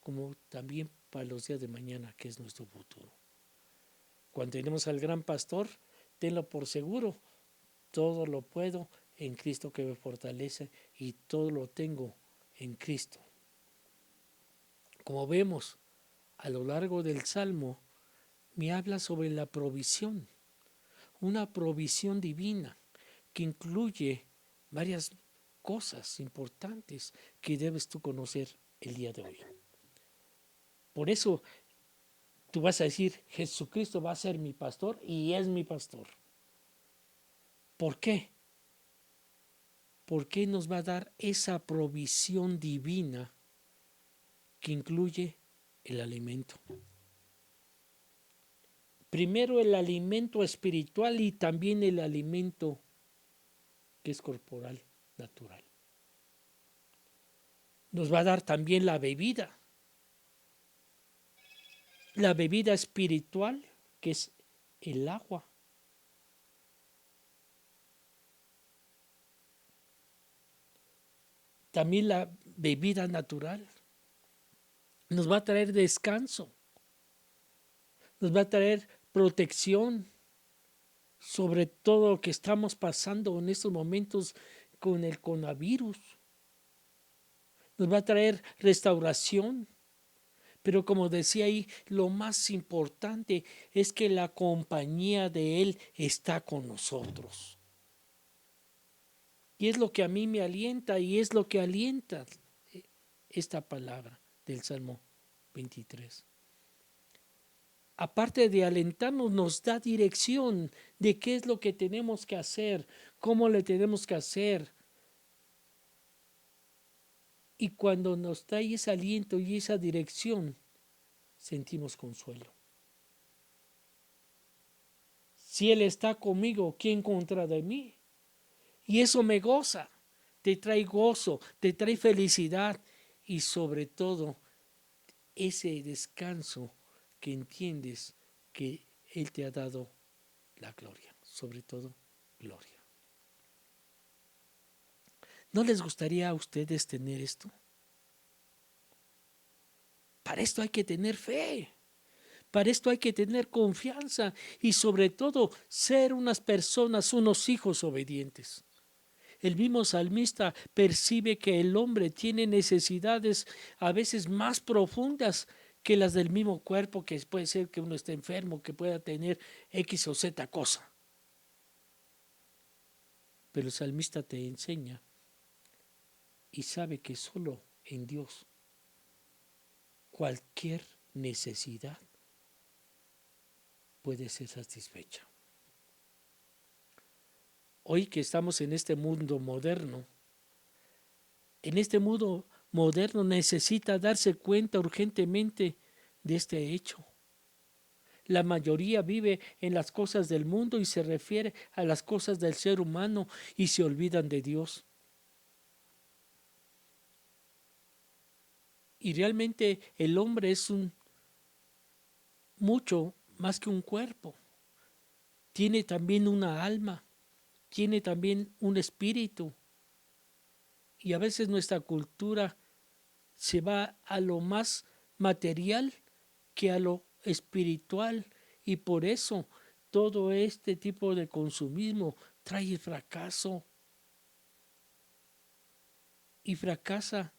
como también para los días de mañana, que es nuestro futuro. Cuando tenemos al gran pastor, tenlo por seguro, todo lo puedo en Cristo que me fortalece y todo lo tengo en Cristo. Como vemos a lo largo del Salmo, me habla sobre la provisión, una provisión divina que incluye varias cosas importantes que debes tú conocer el día de hoy. Por eso tú vas a decir, Jesucristo va a ser mi pastor y es mi pastor. ¿Por qué? Porque nos va a dar esa provisión divina que incluye el alimento. Primero el alimento espiritual y también el alimento que es corporal, natural. Nos va a dar también la bebida espiritual, que es el agua. También la bebida natural. Nos va a traer descanso. Nos va a traer protección sobre todo lo que estamos pasando en estos momentos con el coronavirus. Nos va a traer restauración. Pero como decía ahí, lo más importante es que la compañía de Él está con nosotros. Y es lo que a mí me alienta y es lo que alienta esta palabra del Salmo 23. Aparte de alentarnos, nos da dirección de qué es lo que tenemos que hacer, cómo le tenemos que hacer. Y cuando nos da ese aliento y esa dirección, sentimos consuelo. Si Él está conmigo, ¿quién contra de mí? Y eso me goza, te trae gozo, te trae felicidad y sobre todo ese descanso que entiendes que Él te ha dado la gloria, sobre todo gloria. ¿No les gustaría a ustedes tener esto? Para esto hay que tener fe, para esto hay que tener confianza y sobre todo ser unas personas, unos hijos obedientes. El mismo salmista percibe que el hombre tiene necesidades a veces más profundas que las del mismo cuerpo, que puede ser que uno esté enfermo, que pueda tener X o Z cosa. Pero el salmista te enseña y sabe que solo en Dios cualquier necesidad puede ser satisfecha. Hoy que estamos en este mundo moderno, necesita darse cuenta urgentemente de este hecho. La mayoría vive en las cosas del mundo y se refiere a las cosas del ser humano y se olvidan de Dios. Y realmente el hombre es mucho más que un cuerpo. Tiene también una alma, tiene también un espíritu. Y a veces nuestra cultura se va a lo más material que a lo espiritual. Y por eso todo este tipo de consumismo trae fracaso. Y fracasa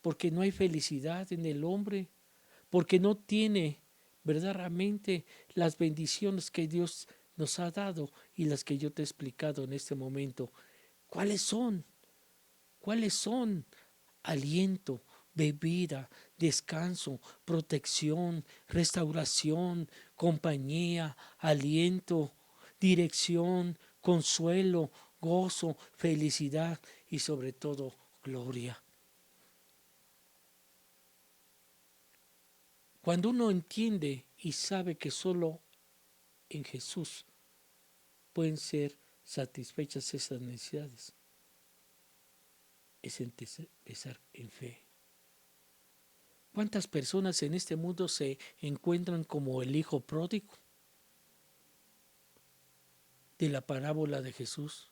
porque no hay felicidad en el hombre, porque no tiene verdaderamente las bendiciones que Dios nos ha dado y las que yo te he explicado en este momento. ¿Cuáles son? ¿Cuáles son? Aliento, bebida, descanso, protección, restauración, compañía, aliento, dirección, consuelo, gozo, felicidad y sobre todo gloria. Cuando uno entiende y sabe que solo en Jesús pueden ser satisfechas esas necesidades, es empezar en fe. ¿Cuántas personas en este mundo se encuentran como el hijo pródigo de la parábola de Jesús?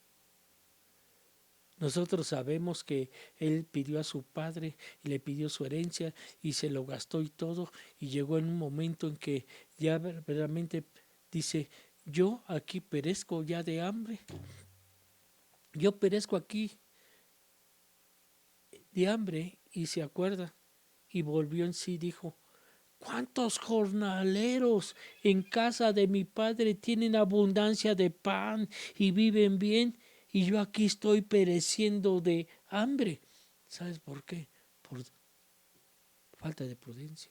Nosotros sabemos que él pidió a su padre y le pidió su herencia y se lo gastó y todo, y llegó en un momento en que ya verdaderamente dice: yo aquí perezco ya de hambre, yo perezco aquí de hambre. Y se acuerda y volvió en sí, dijo: ¿cuántos jornaleros en casa de mi padre tienen abundancia de pan y viven bien? Y yo aquí estoy pereciendo de hambre. ¿Sabes por qué? Por falta de prudencia.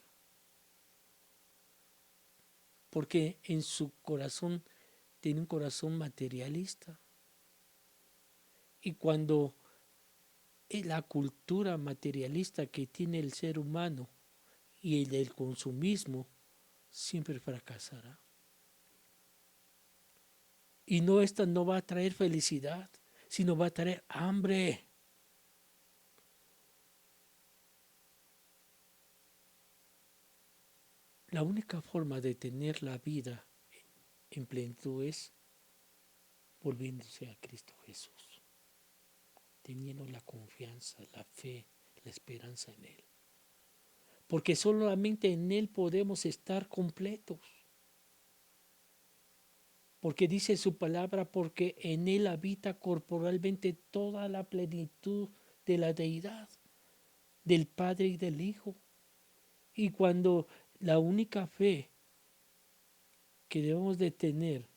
Porque en su corazón tiene un corazón materialista. Y cuando la cultura materialista que tiene el ser humano y el del consumismo siempre fracasará. Y esta no va a traer felicidad, sino va a traer hambre. La única forma de tener la vida en plenitud es volviéndose a Cristo Jesús, teniendo la confianza, la fe, la esperanza en Él. Porque solamente en Él podemos estar completos. Porque dice su palabra, porque en Él habita corporalmente toda la plenitud de la deidad, del Padre y del Hijo. Y cuando la única fe que debemos de tener,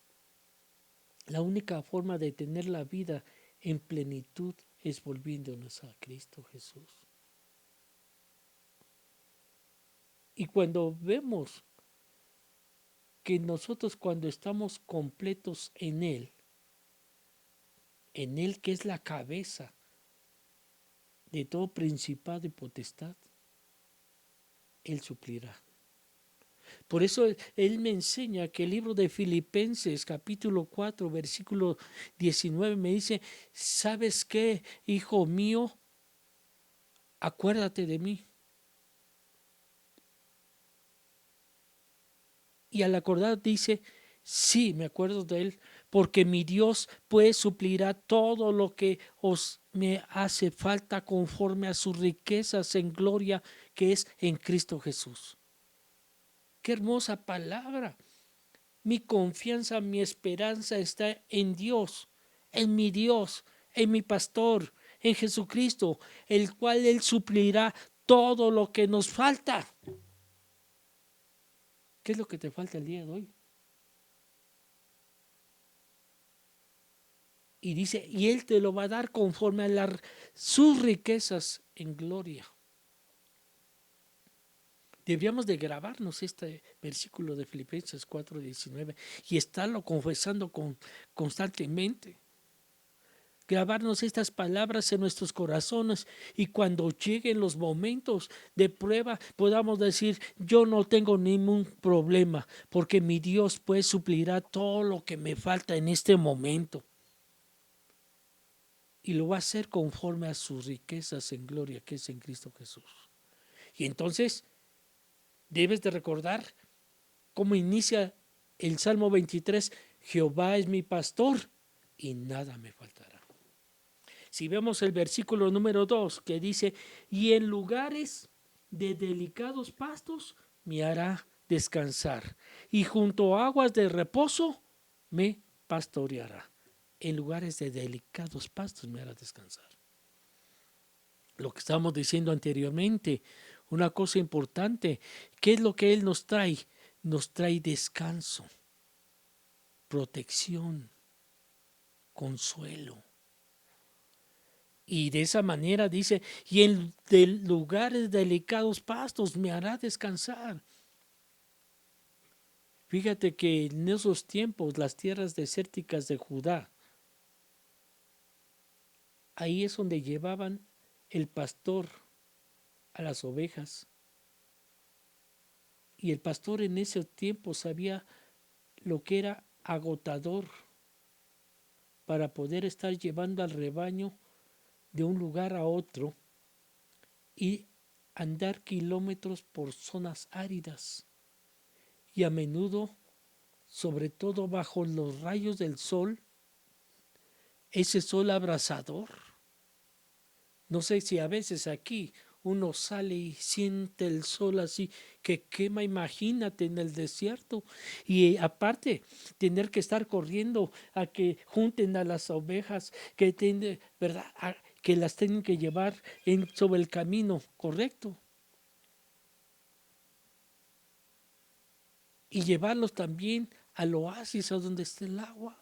la única forma de tener la vida en plenitud es volviéndonos a Cristo Jesús. Y cuando vemos que nosotros cuando estamos completos en Él que es la cabeza de todo principado y potestad, Él suplirá. Por eso Él me enseña que el libro de Filipenses capítulo 4 versículo 19 me dice, ¿sabes qué, hijo mío? Acuérdate de mí. Y al acordar dice, sí, me acuerdo de Él, porque mi Dios pues suplirá todo lo que me hace falta conforme a sus riquezas en gloria que es en Cristo Jesús. Qué hermosa palabra. Mi confianza, mi esperanza está en Dios, en mi pastor, en Jesucristo, el cual Él suplirá todo lo que nos falta. ¿Qué es lo que te falta el día de hoy? Y dice, y Él te lo va a dar conforme a sus riquezas en gloria. Deberíamos de grabarnos este versículo de Filipenses 4:19 y estarlo confesando constantemente. Grabarnos estas palabras en nuestros corazones y cuando lleguen los momentos de prueba podamos decir, yo no tengo ningún problema porque mi Dios pues suplirá todo lo que me falta en este momento. Y lo va a hacer conforme a sus riquezas en gloria que es en Cristo Jesús. Y entonces debes de recordar cómo inicia el Salmo 23, Jehová es mi pastor y nada me faltará. Si vemos el versículo número 2 que dice, y en lugares de delicados pastos me hará descansar, y junto a aguas de reposo me pastoreará. En lugares de delicados pastos me hará descansar. Lo que estábamos diciendo anteriormente, una cosa importante, ¿qué es lo que Él nos trae? Nos trae descanso, protección, consuelo. Y de esa manera dice, y en lugares delicados pastos me hará descansar. Fíjate que en esos tiempos las tierras desérticas de Judá, ahí es donde llevaban el pastor a las ovejas. Y el pastor en ese tiempo sabía lo que era agotador para poder estar llevando al rebaño de un lugar a otro y andar kilómetros por zonas áridas y a menudo, sobre todo bajo los rayos del sol, ese sol abrasador. No sé si a veces aquí uno sale y siente el sol así que quema, imagínate en el desierto. Y aparte, tener que estar corriendo a que junten a las ovejas, ¿verdad? Que las tienen que llevar sobre el camino correcto. Y llevarlos también al oasis, a donde esté el agua.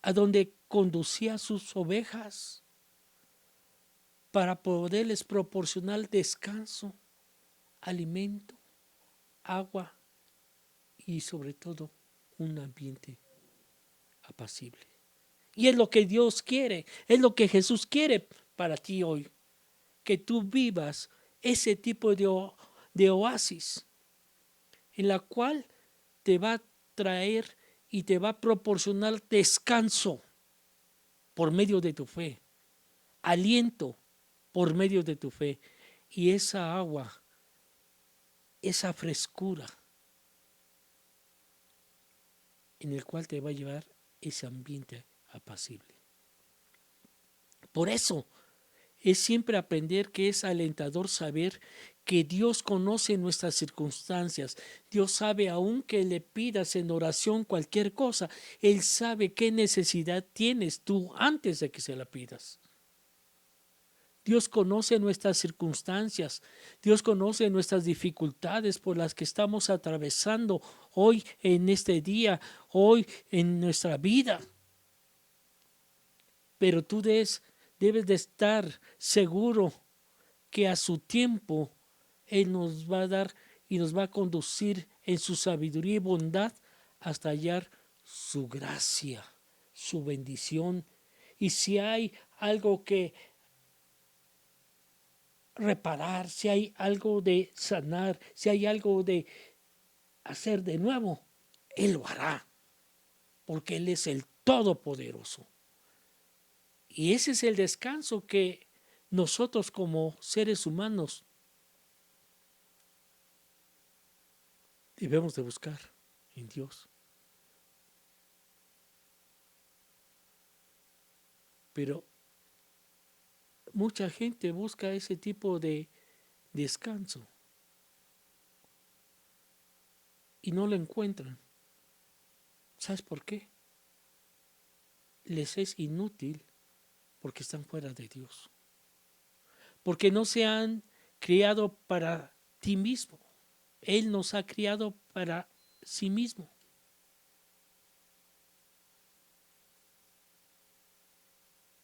A donde conducía sus ovejas para poderles proporcionar descanso, alimento, agua y sobre todo un ambiente apacible. Y es lo que Dios quiere, es lo que Jesús quiere para ti hoy, que tú vivas ese tipo de oasis en la cual te va a traer y te va a proporcionar descanso por medio de tu fe, aliento por medio de tu fe y esa agua, esa frescura en el cual te va a llevar ese ambiente apacible. Por eso es siempre aprender que es alentador saber que Dios conoce nuestras circunstancias. Dios sabe aun que le pidas en oración cualquier cosa, Él sabe qué necesidad tienes tú antes de que se la pidas. Dios conoce nuestras circunstancias. Dios conoce nuestras dificultades por las que estamos atravesando hoy en este día, hoy en nuestra vida. Pero tú debes de estar seguro que a su tiempo Él nos va a dar y nos va a conducir en su sabiduría y bondad hasta hallar su gracia, su bendición. Y si hay algo que reparar, si hay algo de sanar, si hay algo de hacer de nuevo, Él lo hará, porque Él es el Todopoderoso. Y ese es el descanso que nosotros como seres humanos debemos de buscar en Dios. Pero mucha gente busca ese tipo de descanso y no lo encuentran. ¿Sabes por qué? Les es inútil porque están fuera de Dios. Porque no se han criado para ti mismo. Él nos ha criado para sí mismo.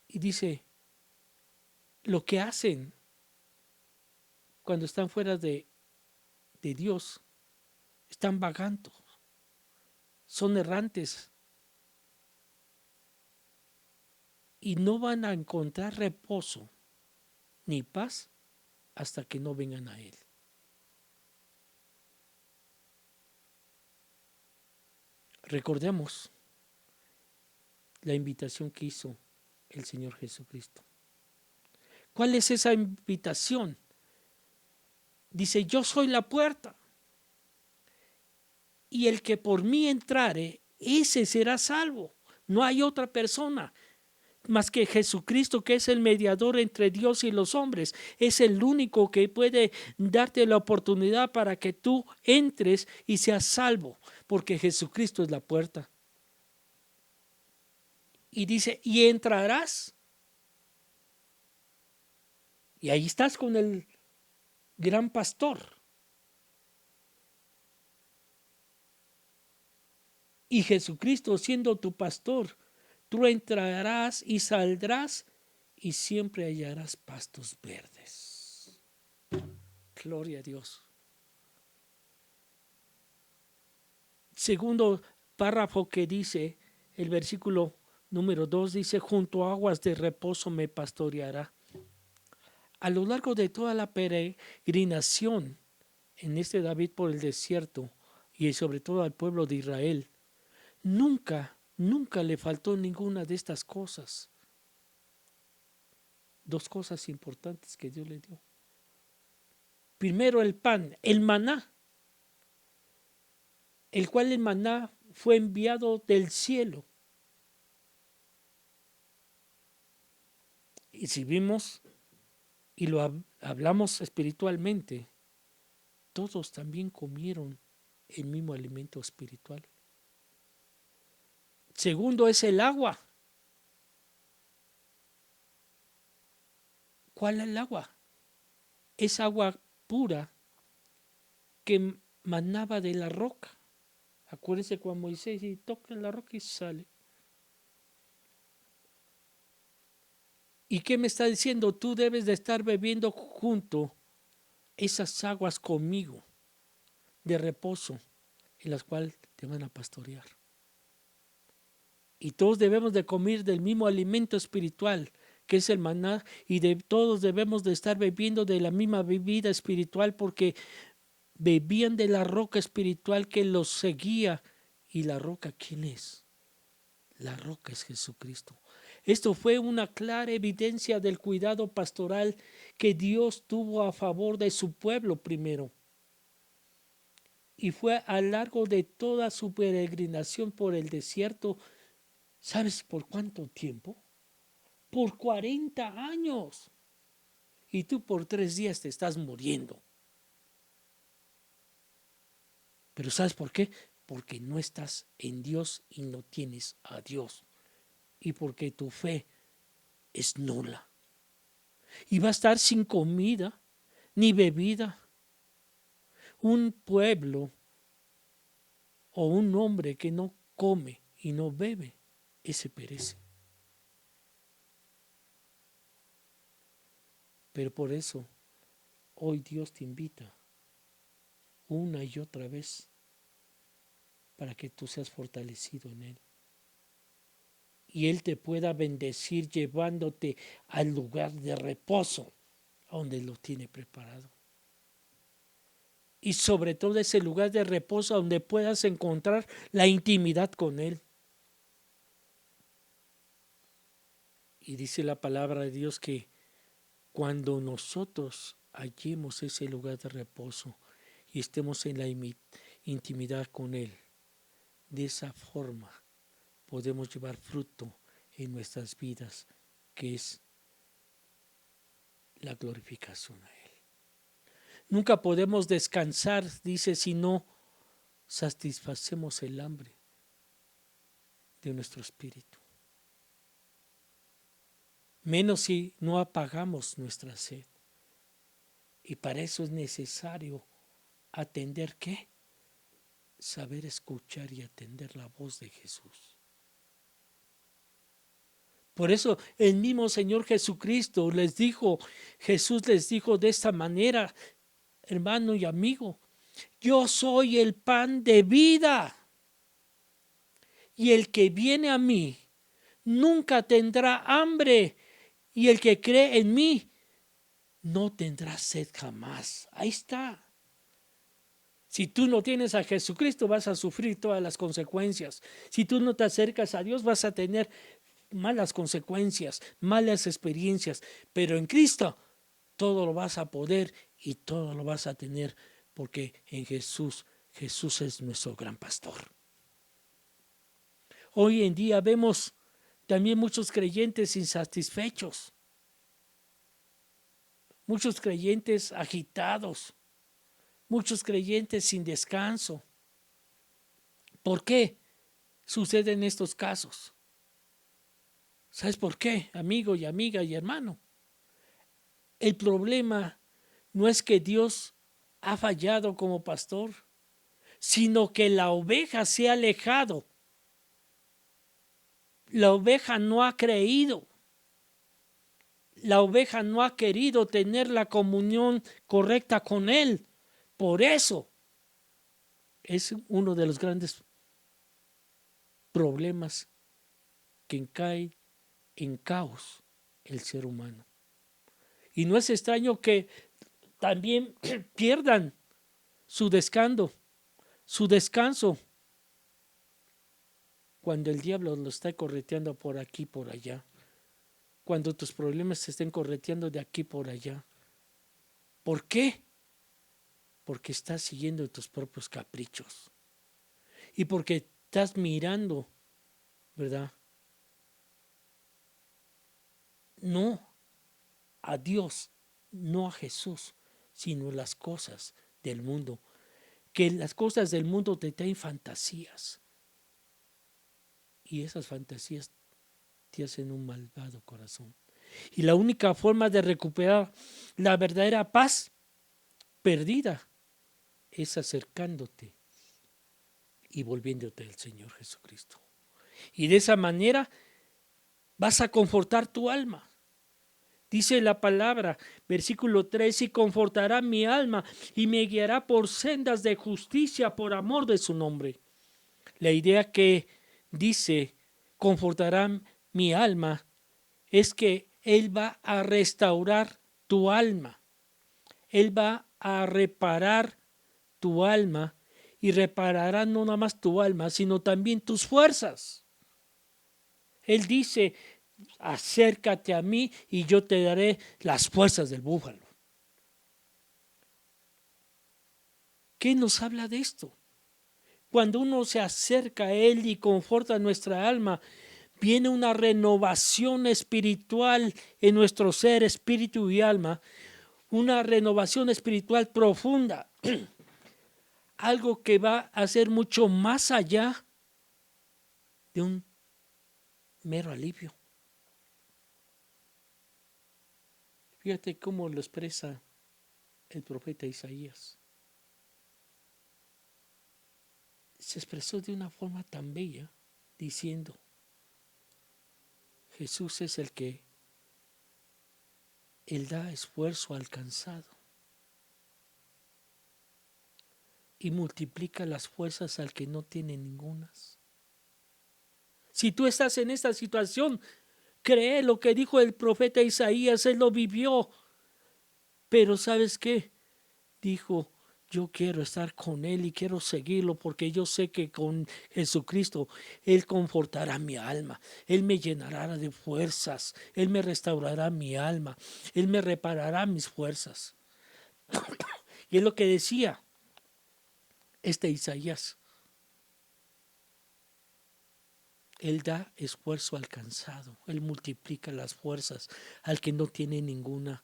Y dice, lo que hacen cuando están fuera de Dios, están vagando, son errantes y no van a encontrar reposo ni paz hasta que no vengan a Él. Recordemos la invitación que hizo el Señor Jesucristo. ¿Cuál es esa invitación? Dice, yo soy la puerta, y el que por mí entrare, ese será salvo. No hay otra persona más que Jesucristo, que es el mediador entre Dios y los hombres. Es el único que puede darte la oportunidad para que tú entres y seas salvo, porque Jesucristo es la puerta. Y dice, y entrarás. Y ahí estás con el gran pastor. Y Jesucristo siendo tu pastor, tú entrarás y saldrás y siempre hallarás pastos verdes. Gloria a Dios. Segundo párrafo que dice, el versículo número 2 dice, junto a aguas de reposo me pastoreará. A lo largo de toda la peregrinación en este David por el desierto y sobre todo al pueblo de Israel, nunca le faltó ninguna de estas cosas. Dos cosas importantes que Dios le dio. Primero el pan, el maná, el cual el maná fue enviado del cielo. Y si vimos y lo hablamos espiritualmente, todos también comieron el mismo alimento espiritual. Segundo es el agua. ¿Cuál es el agua? Es agua pura que manaba de la roca. Acuérdense cuando Moisés toca la roca y sale. ¿Y qué me está diciendo? Tú debes de estar bebiendo junto esas aguas conmigo de reposo en las cuales te van a pastorear. Y todos debemos de comer del mismo alimento espiritual que es el maná, y todos debemos de estar bebiendo de la misma bebida espiritual, porque bebían de la roca espiritual que los seguía. ¿Y la roca quién es? La roca es Jesucristo. Esto fue una clara evidencia del cuidado pastoral que Dios tuvo a favor de su pueblo primero. Y fue a lo largo de toda su peregrinación por el desierto. ¿Sabes por cuánto tiempo? Por 40 años. Y tú por 3 días te estás muriendo. Pero ¿sabes por qué? Porque no estás en Dios y no tienes a Dios. Y porque tu fe es nula. y va a estar sin comida ni bebida. Un pueblo o un hombre que no come y no bebe, ese perece. Pero por eso hoy Dios te invita una y otra vez para que tú seas fortalecido en Él. Y Él te pueda bendecir llevándote al lugar de reposo donde lo tiene preparado. Y sobre todo ese lugar de reposo donde puedas encontrar la intimidad con Él. Y dice la palabra de Dios que cuando nosotros hallemos ese lugar de reposo y estemos en la intimidad con Él, de esa forma podemos llevar fruto en nuestras vidas, que es la glorificación a Él. Nunca podemos descansar, dice, si no satisfacemos el hambre de nuestro espíritu. Menos si no apagamos nuestra sed. Y para eso es necesario atender, ¿qué? Saber escuchar y atender la voz de Jesús. Por eso el mismo Señor Jesucristo Jesús les dijo de esta manera, hermano y amigo, yo soy el pan de vida, y el que viene a mí nunca tendrá hambre, y el que cree en mí no tendrá sed jamás. Ahí está. Si tú no tienes a Jesucristo, vas a sufrir todas las consecuencias. Si tú no te acercas a Dios, vas a tener malas consecuencias, malas experiencias. Pero en Cristo todo lo vas a poder y todo lo vas a tener, porque en Jesús es nuestro gran pastor. Hoy en día vemos también muchos creyentes insatisfechos, muchos creyentes agitados, muchos creyentes sin descanso. ¿Por qué suceden estos casos? ¿Sabes por qué, amigo y amiga y hermano? El problema no es que Dios ha fallado como pastor, sino que la oveja se ha alejado. La oveja no ha creído. La oveja no ha querido tener la comunión correcta con Él. Por eso es uno de los grandes problemas que cae en caos el ser humano. Y no es extraño que también pierdan su descanso cuando el diablo lo está correteando por aquí, por allá. Cuando tus problemas se estén correteando de aquí por allá. ¿Por qué? Porque estás siguiendo tus propios caprichos. Y porque estás mirando, ¿verdad? No a Dios, no a Jesús, sino las cosas del mundo. Que las cosas del mundo te traen fantasías. Y esas fantasías te hacen un malvado corazón. Y la única forma de recuperar la verdadera paz perdida es acercándote y volviéndote al Señor Jesucristo. Y de esa manera vas a confortar tu alma. Dice la palabra, versículo 3, y confortará mi alma y me guiará por sendas de justicia por amor de su nombre. La idea que dice confortará mi alma es que Él va a restaurar tu alma. Él va a reparar tu alma, y reparará no nada más tu alma, sino también tus fuerzas. Él dice, acércate a mí y yo te daré las fuerzas del búfalo. ¿Qué nos habla de esto? Cuando uno se acerca a Él y conforta nuestra alma, viene una renovación espiritual en nuestro ser, espíritu y alma, una renovación espiritual profunda, algo que va a ser mucho más allá de un mero alivio. Fíjate cómo lo expresa el profeta Isaías. Se expresó de una forma tan bella, diciendo, Jesús es el que Él da esfuerzo al cansado y multiplica las fuerzas al que no tiene ningunas. Si tú estás en esta situación, cree lo que dijo el profeta Isaías, él lo vivió. Pero ¿sabes qué? Dijo, yo quiero estar con Él y quiero seguirlo porque yo sé que con Jesucristo Él confortará mi alma, Él me llenará de fuerzas, Él me restaurará mi alma, Él me reparará mis fuerzas. Y es lo que decía Isaías. Él da esfuerzo al cansado, Él multiplica las fuerzas al que no tiene ninguna.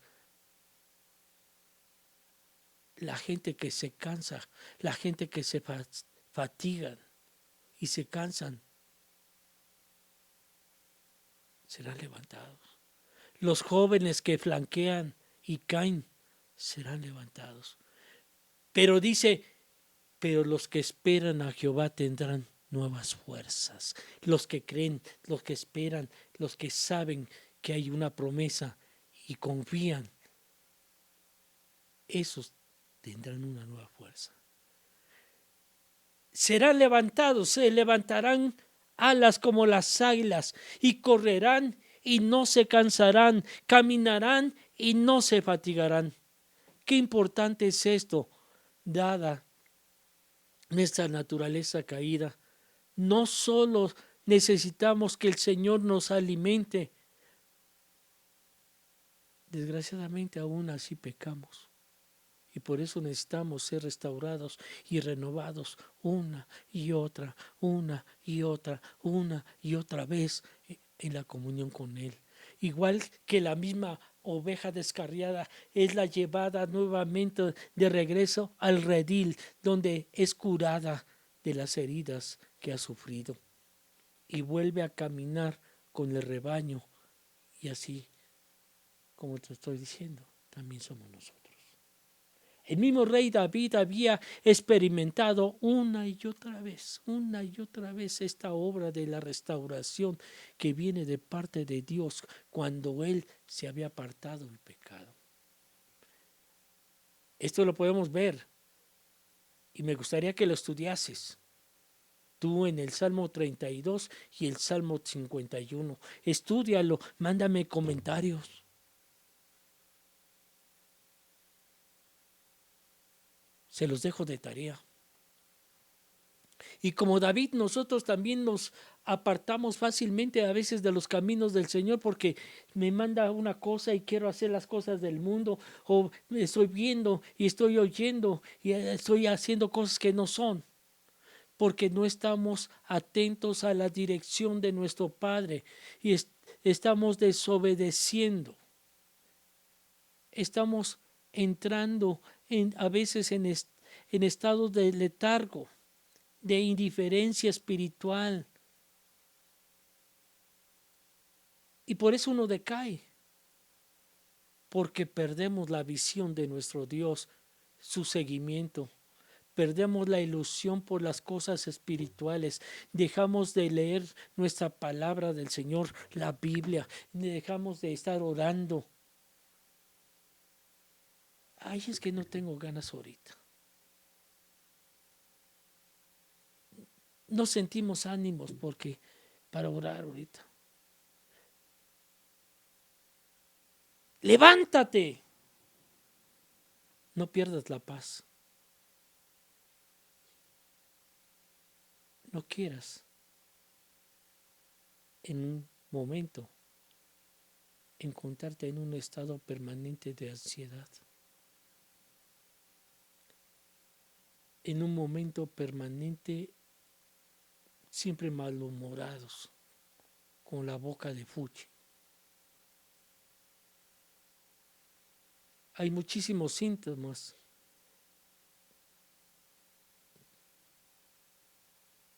La gente que se cansa, la gente que se fatigan y se cansan, serán levantados. Los jóvenes que flanquean y caen, serán levantados. Pero dice, pero los que esperan a Jehová tendrán nuevas fuerzas. Los que creen, los que esperan, los que saben que hay una promesa y confían, esos tendrán una nueva fuerza. Serán levantados, se levantarán alas como las águilas y correrán y no se cansarán, caminarán y no se fatigarán. Qué importante es esto, dada nuestra naturaleza caída. No solo necesitamos que el Señor nos alimente, desgraciadamente aún así pecamos. Y por eso necesitamos ser restaurados y renovados una y otra vez en la comunión con Él. Igual que la misma oveja descarriada es la llevada nuevamente de regreso al redil, donde es curada de las heridas que ha sufrido. Y vuelve a caminar con el rebaño. Y así, como te estoy diciendo, también somos nosotros. El mismo rey David había experimentado una y otra vez esta obra de la restauración que viene de parte de Dios cuando él se había apartado del pecado. Esto lo podemos ver y me gustaría que lo estudiases. Tú en el Salmo 32 y el Salmo 51. Estúdialo, mándame comentarios. Se los dejo de tarea. Y como David, nosotros también nos apartamos fácilmente a veces de los caminos del Señor porque me manda una cosa y quiero hacer las cosas del mundo, o estoy viendo y estoy oyendo y estoy haciendo cosas que no son, porque no estamos atentos a la dirección de nuestro Padre y estamos desobedeciendo. Estamos entrando a veces en estados de letargo, de indiferencia espiritual. Y por eso uno decae, porque perdemos la visión de nuestro Dios, su seguimiento. Perdemos la ilusión por las cosas espirituales. Dejamos de leer nuestra palabra del Señor, la Biblia. Dejamos de estar orando. Ay, es que no tengo ganas ahorita. No sentimos ánimos porque para orar ahorita. Levántate. No pierdas la paz. No quieras en un momento encontrarte en un estado permanente de ansiedad. En un momento permanente siempre malhumorados, con la boca de fuchi. Hay muchísimos síntomas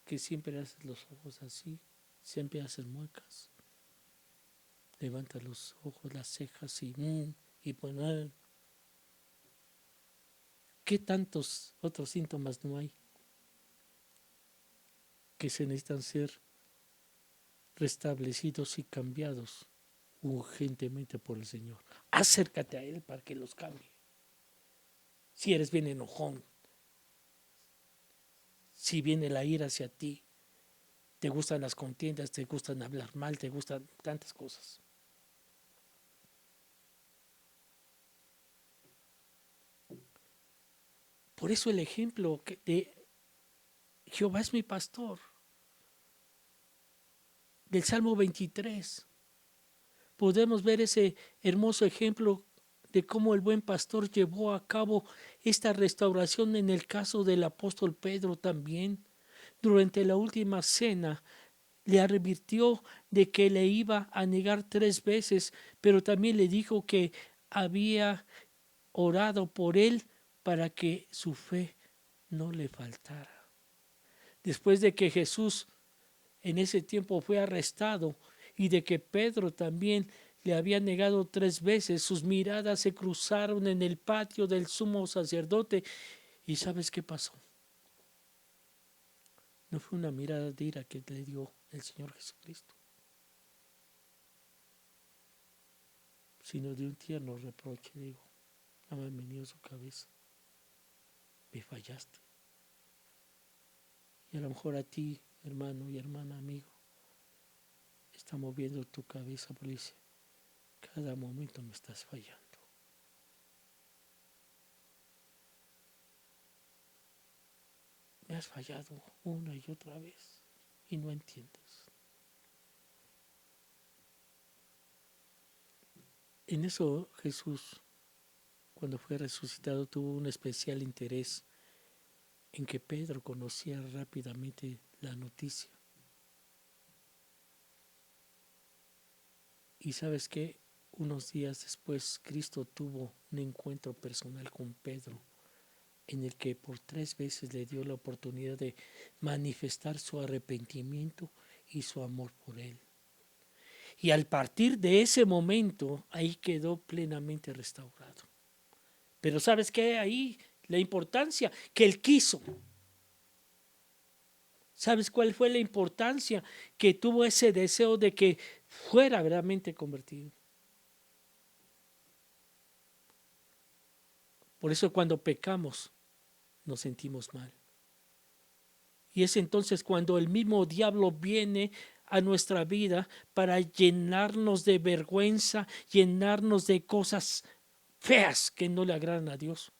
que siempre haces los ojos así, siempre haces muecas, levantas los ojos, las cejas y y poner. ¿Qué tantos otros síntomas no hay que se necesitan ser restablecidos y cambiados urgentemente por el Señor? Acércate a Él para que los cambie. Si eres bien enojón, si viene la ira hacia ti, te gustan las contiendas, te gustan hablar mal, te gustan tantas cosas. Por eso el ejemplo de Jehová es mi pastor, del Salmo 23, podemos ver ese hermoso ejemplo de cómo el buen pastor llevó a cabo esta restauración en el caso del apóstol Pedro también. Durante la última cena le advirtió de que le iba a negar 3 veces, pero también le dijo que había orado por él para que su fe no le faltara. Después de que Jesús en ese tiempo fue arrestado y de que Pedro también le había negado 3 veces, sus miradas se cruzaron en el patio del sumo sacerdote. ¿Y sabes qué pasó? No fue una mirada de ira que le dio el Señor Jesucristo, sino de un tierno reproche. Digo, nada más venido a su cabeza, me fallaste. Y a lo mejor a ti, hermano y hermana, amigo, está moviendo tu cabeza porque dice, cada momento me estás fallando. Me has fallado una y otra vez y no entiendes. En eso Jesús, cuando fue resucitado, tuvo un especial interés en que Pedro conocía rápidamente la noticia. Y sabes que unos días después Cristo tuvo un encuentro personal con Pedro, en el que por 3 veces le dio la oportunidad de manifestar su arrepentimiento y su amor por él. Y al partir de ese momento, ahí quedó plenamente restaurado. Pero ¿sabes qué? Ahí la importancia que él quiso. ¿Sabes cuál fue la importancia que tuvo ese deseo de que fuera realmente convertido? Por eso cuando pecamos nos sentimos mal. Y es entonces cuando el mismo diablo viene a nuestra vida para llenarnos de vergüenza, llenarnos de cosas feas que no le agradan a Dios.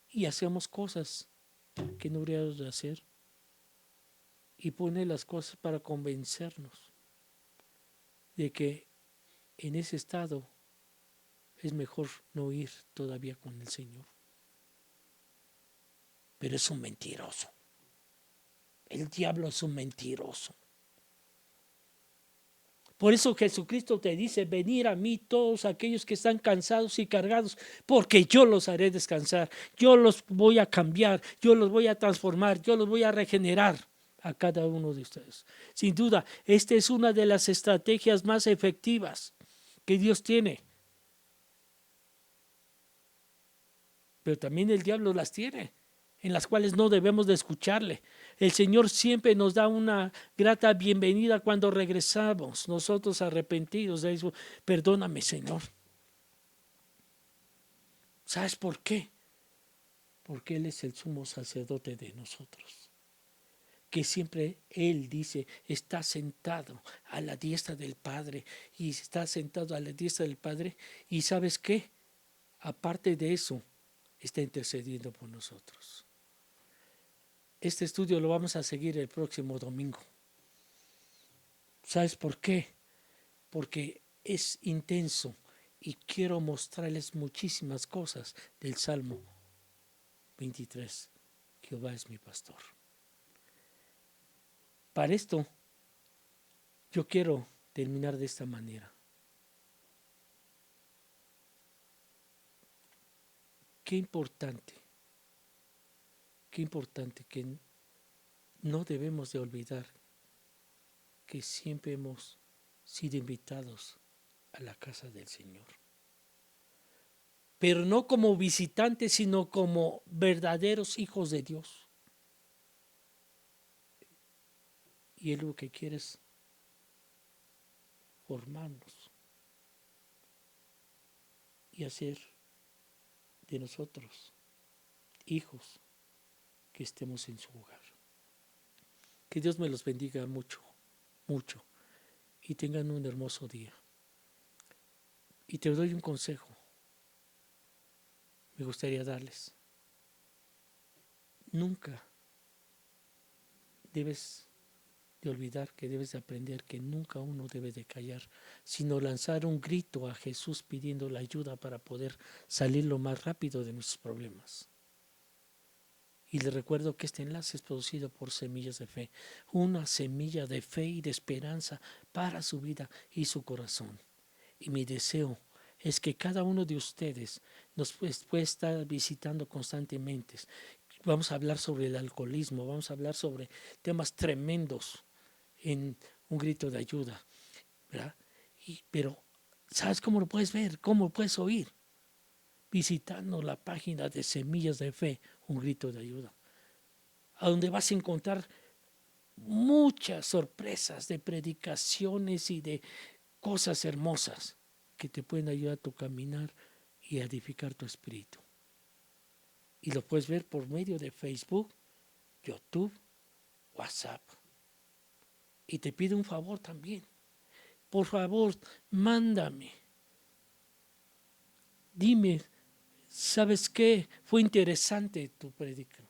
Y hacemos cosas que no deberíamos de hacer. Y pone las cosas para convencernos de que en ese estado es mejor no ir todavía con el Señor. Pero es un mentiroso. El diablo es un mentiroso. Por eso Jesucristo te dice, venid a mí todos aquellos que están cansados y cargados, porque yo los haré descansar. Yo los voy a cambiar, yo los voy a transformar, yo los voy a regenerar a cada uno de ustedes. Sin duda, esta es una de las estrategias más efectivas que Dios tiene. Pero también el diablo las tiene, en las cuales no debemos de escucharle. El Señor siempre nos da una grata bienvenida cuando regresamos, nosotros arrepentidos. De eso, perdóname, Señor. ¿Sabes por qué? Porque Él es el sumo sacerdote de nosotros. Que siempre Él dice, está sentado a la diestra del Padre, y está sentado a la diestra del Padre. ¿Y sabes qué? Aparte de eso, está intercediendo por nosotros. Este estudio lo vamos a seguir el próximo domingo. ¿Sabes por qué? Porque es intenso y quiero mostrarles muchísimas cosas del Salmo 23. Jehová es mi pastor. Para esto, yo quiero terminar de esta manera. Qué importante que no debemos de olvidar que siempre hemos sido invitados a la casa del Señor. pero no como visitantes, sino como verdaderos hijos de Dios. Y Él lo que quiere es formarnos y hacer de nosotros hijos que estemos en su hogar. Que Dios me los bendiga mucho, mucho, y tengan un hermoso día. Y te doy un consejo. Me gustaría darles. Nunca debes de olvidar, que debes de aprender que nunca uno debe de callar, sino lanzar un grito a Jesús pidiendo la ayuda para poder salir lo más rápido de nuestros problemas. Y les recuerdo que este enlace es producido por Semillas de Fe, una semilla de fe y de esperanza para su vida y su corazón. Y mi deseo es que cada uno de ustedes nos pueda estar visitando constantemente. Vamos a hablar sobre el alcoholismo, vamos a hablar sobre temas tremendos en un grito de ayuda, ¿verdad? Pero, ¿sabes cómo lo puedes ver? ¿Cómo lo puedes oír? Visitando la página de Semillas de Fe, un grito de ayuda, a donde vas a encontrar muchas sorpresas de predicaciones y de cosas hermosas que te pueden ayudar a tu caminar y a edificar tu espíritu. Y lo puedes ver por medio de Facebook, YouTube, WhatsApp. Y te pido un favor también. Por favor, mándame. Dime, ¿sabes qué? Fue interesante tu predica.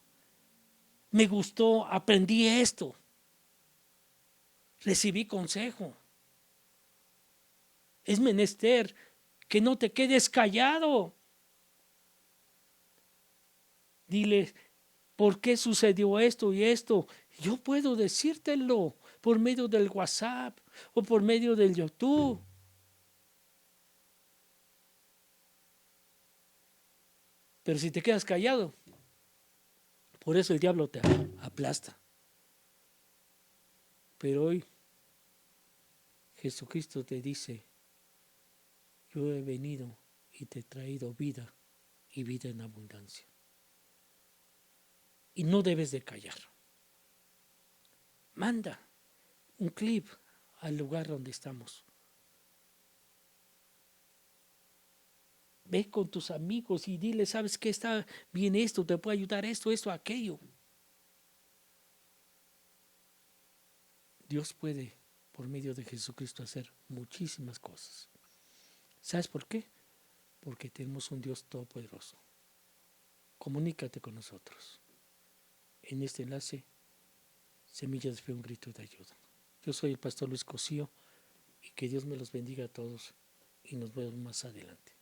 Me gustó, aprendí esto. Recibí consejo. Es menester que no te quedes callado. Dile, ¿por qué sucedió esto y esto? Yo puedo decírtelo por medio del WhatsApp o por medio del YouTube. Pero si te quedas callado, por eso el diablo te aplasta. Pero hoy Jesucristo te dice, yo he venido y te he traído vida y vida en abundancia. Y no debes de callar. Manda un clip al lugar donde estamos. Ve con tus amigos y dile, ¿sabes qué? Está bien esto, te puede ayudar esto, aquello. Dios puede, por medio de Jesucristo, hacer muchísimas cosas. ¿Sabes por qué? Porque tenemos un Dios todopoderoso. Comunícate con nosotros. En este enlace, Semillas de Fe, un grito de ayuda. Yo soy el pastor Luis Cosío y que Dios me los bendiga a todos y nos vemos más adelante.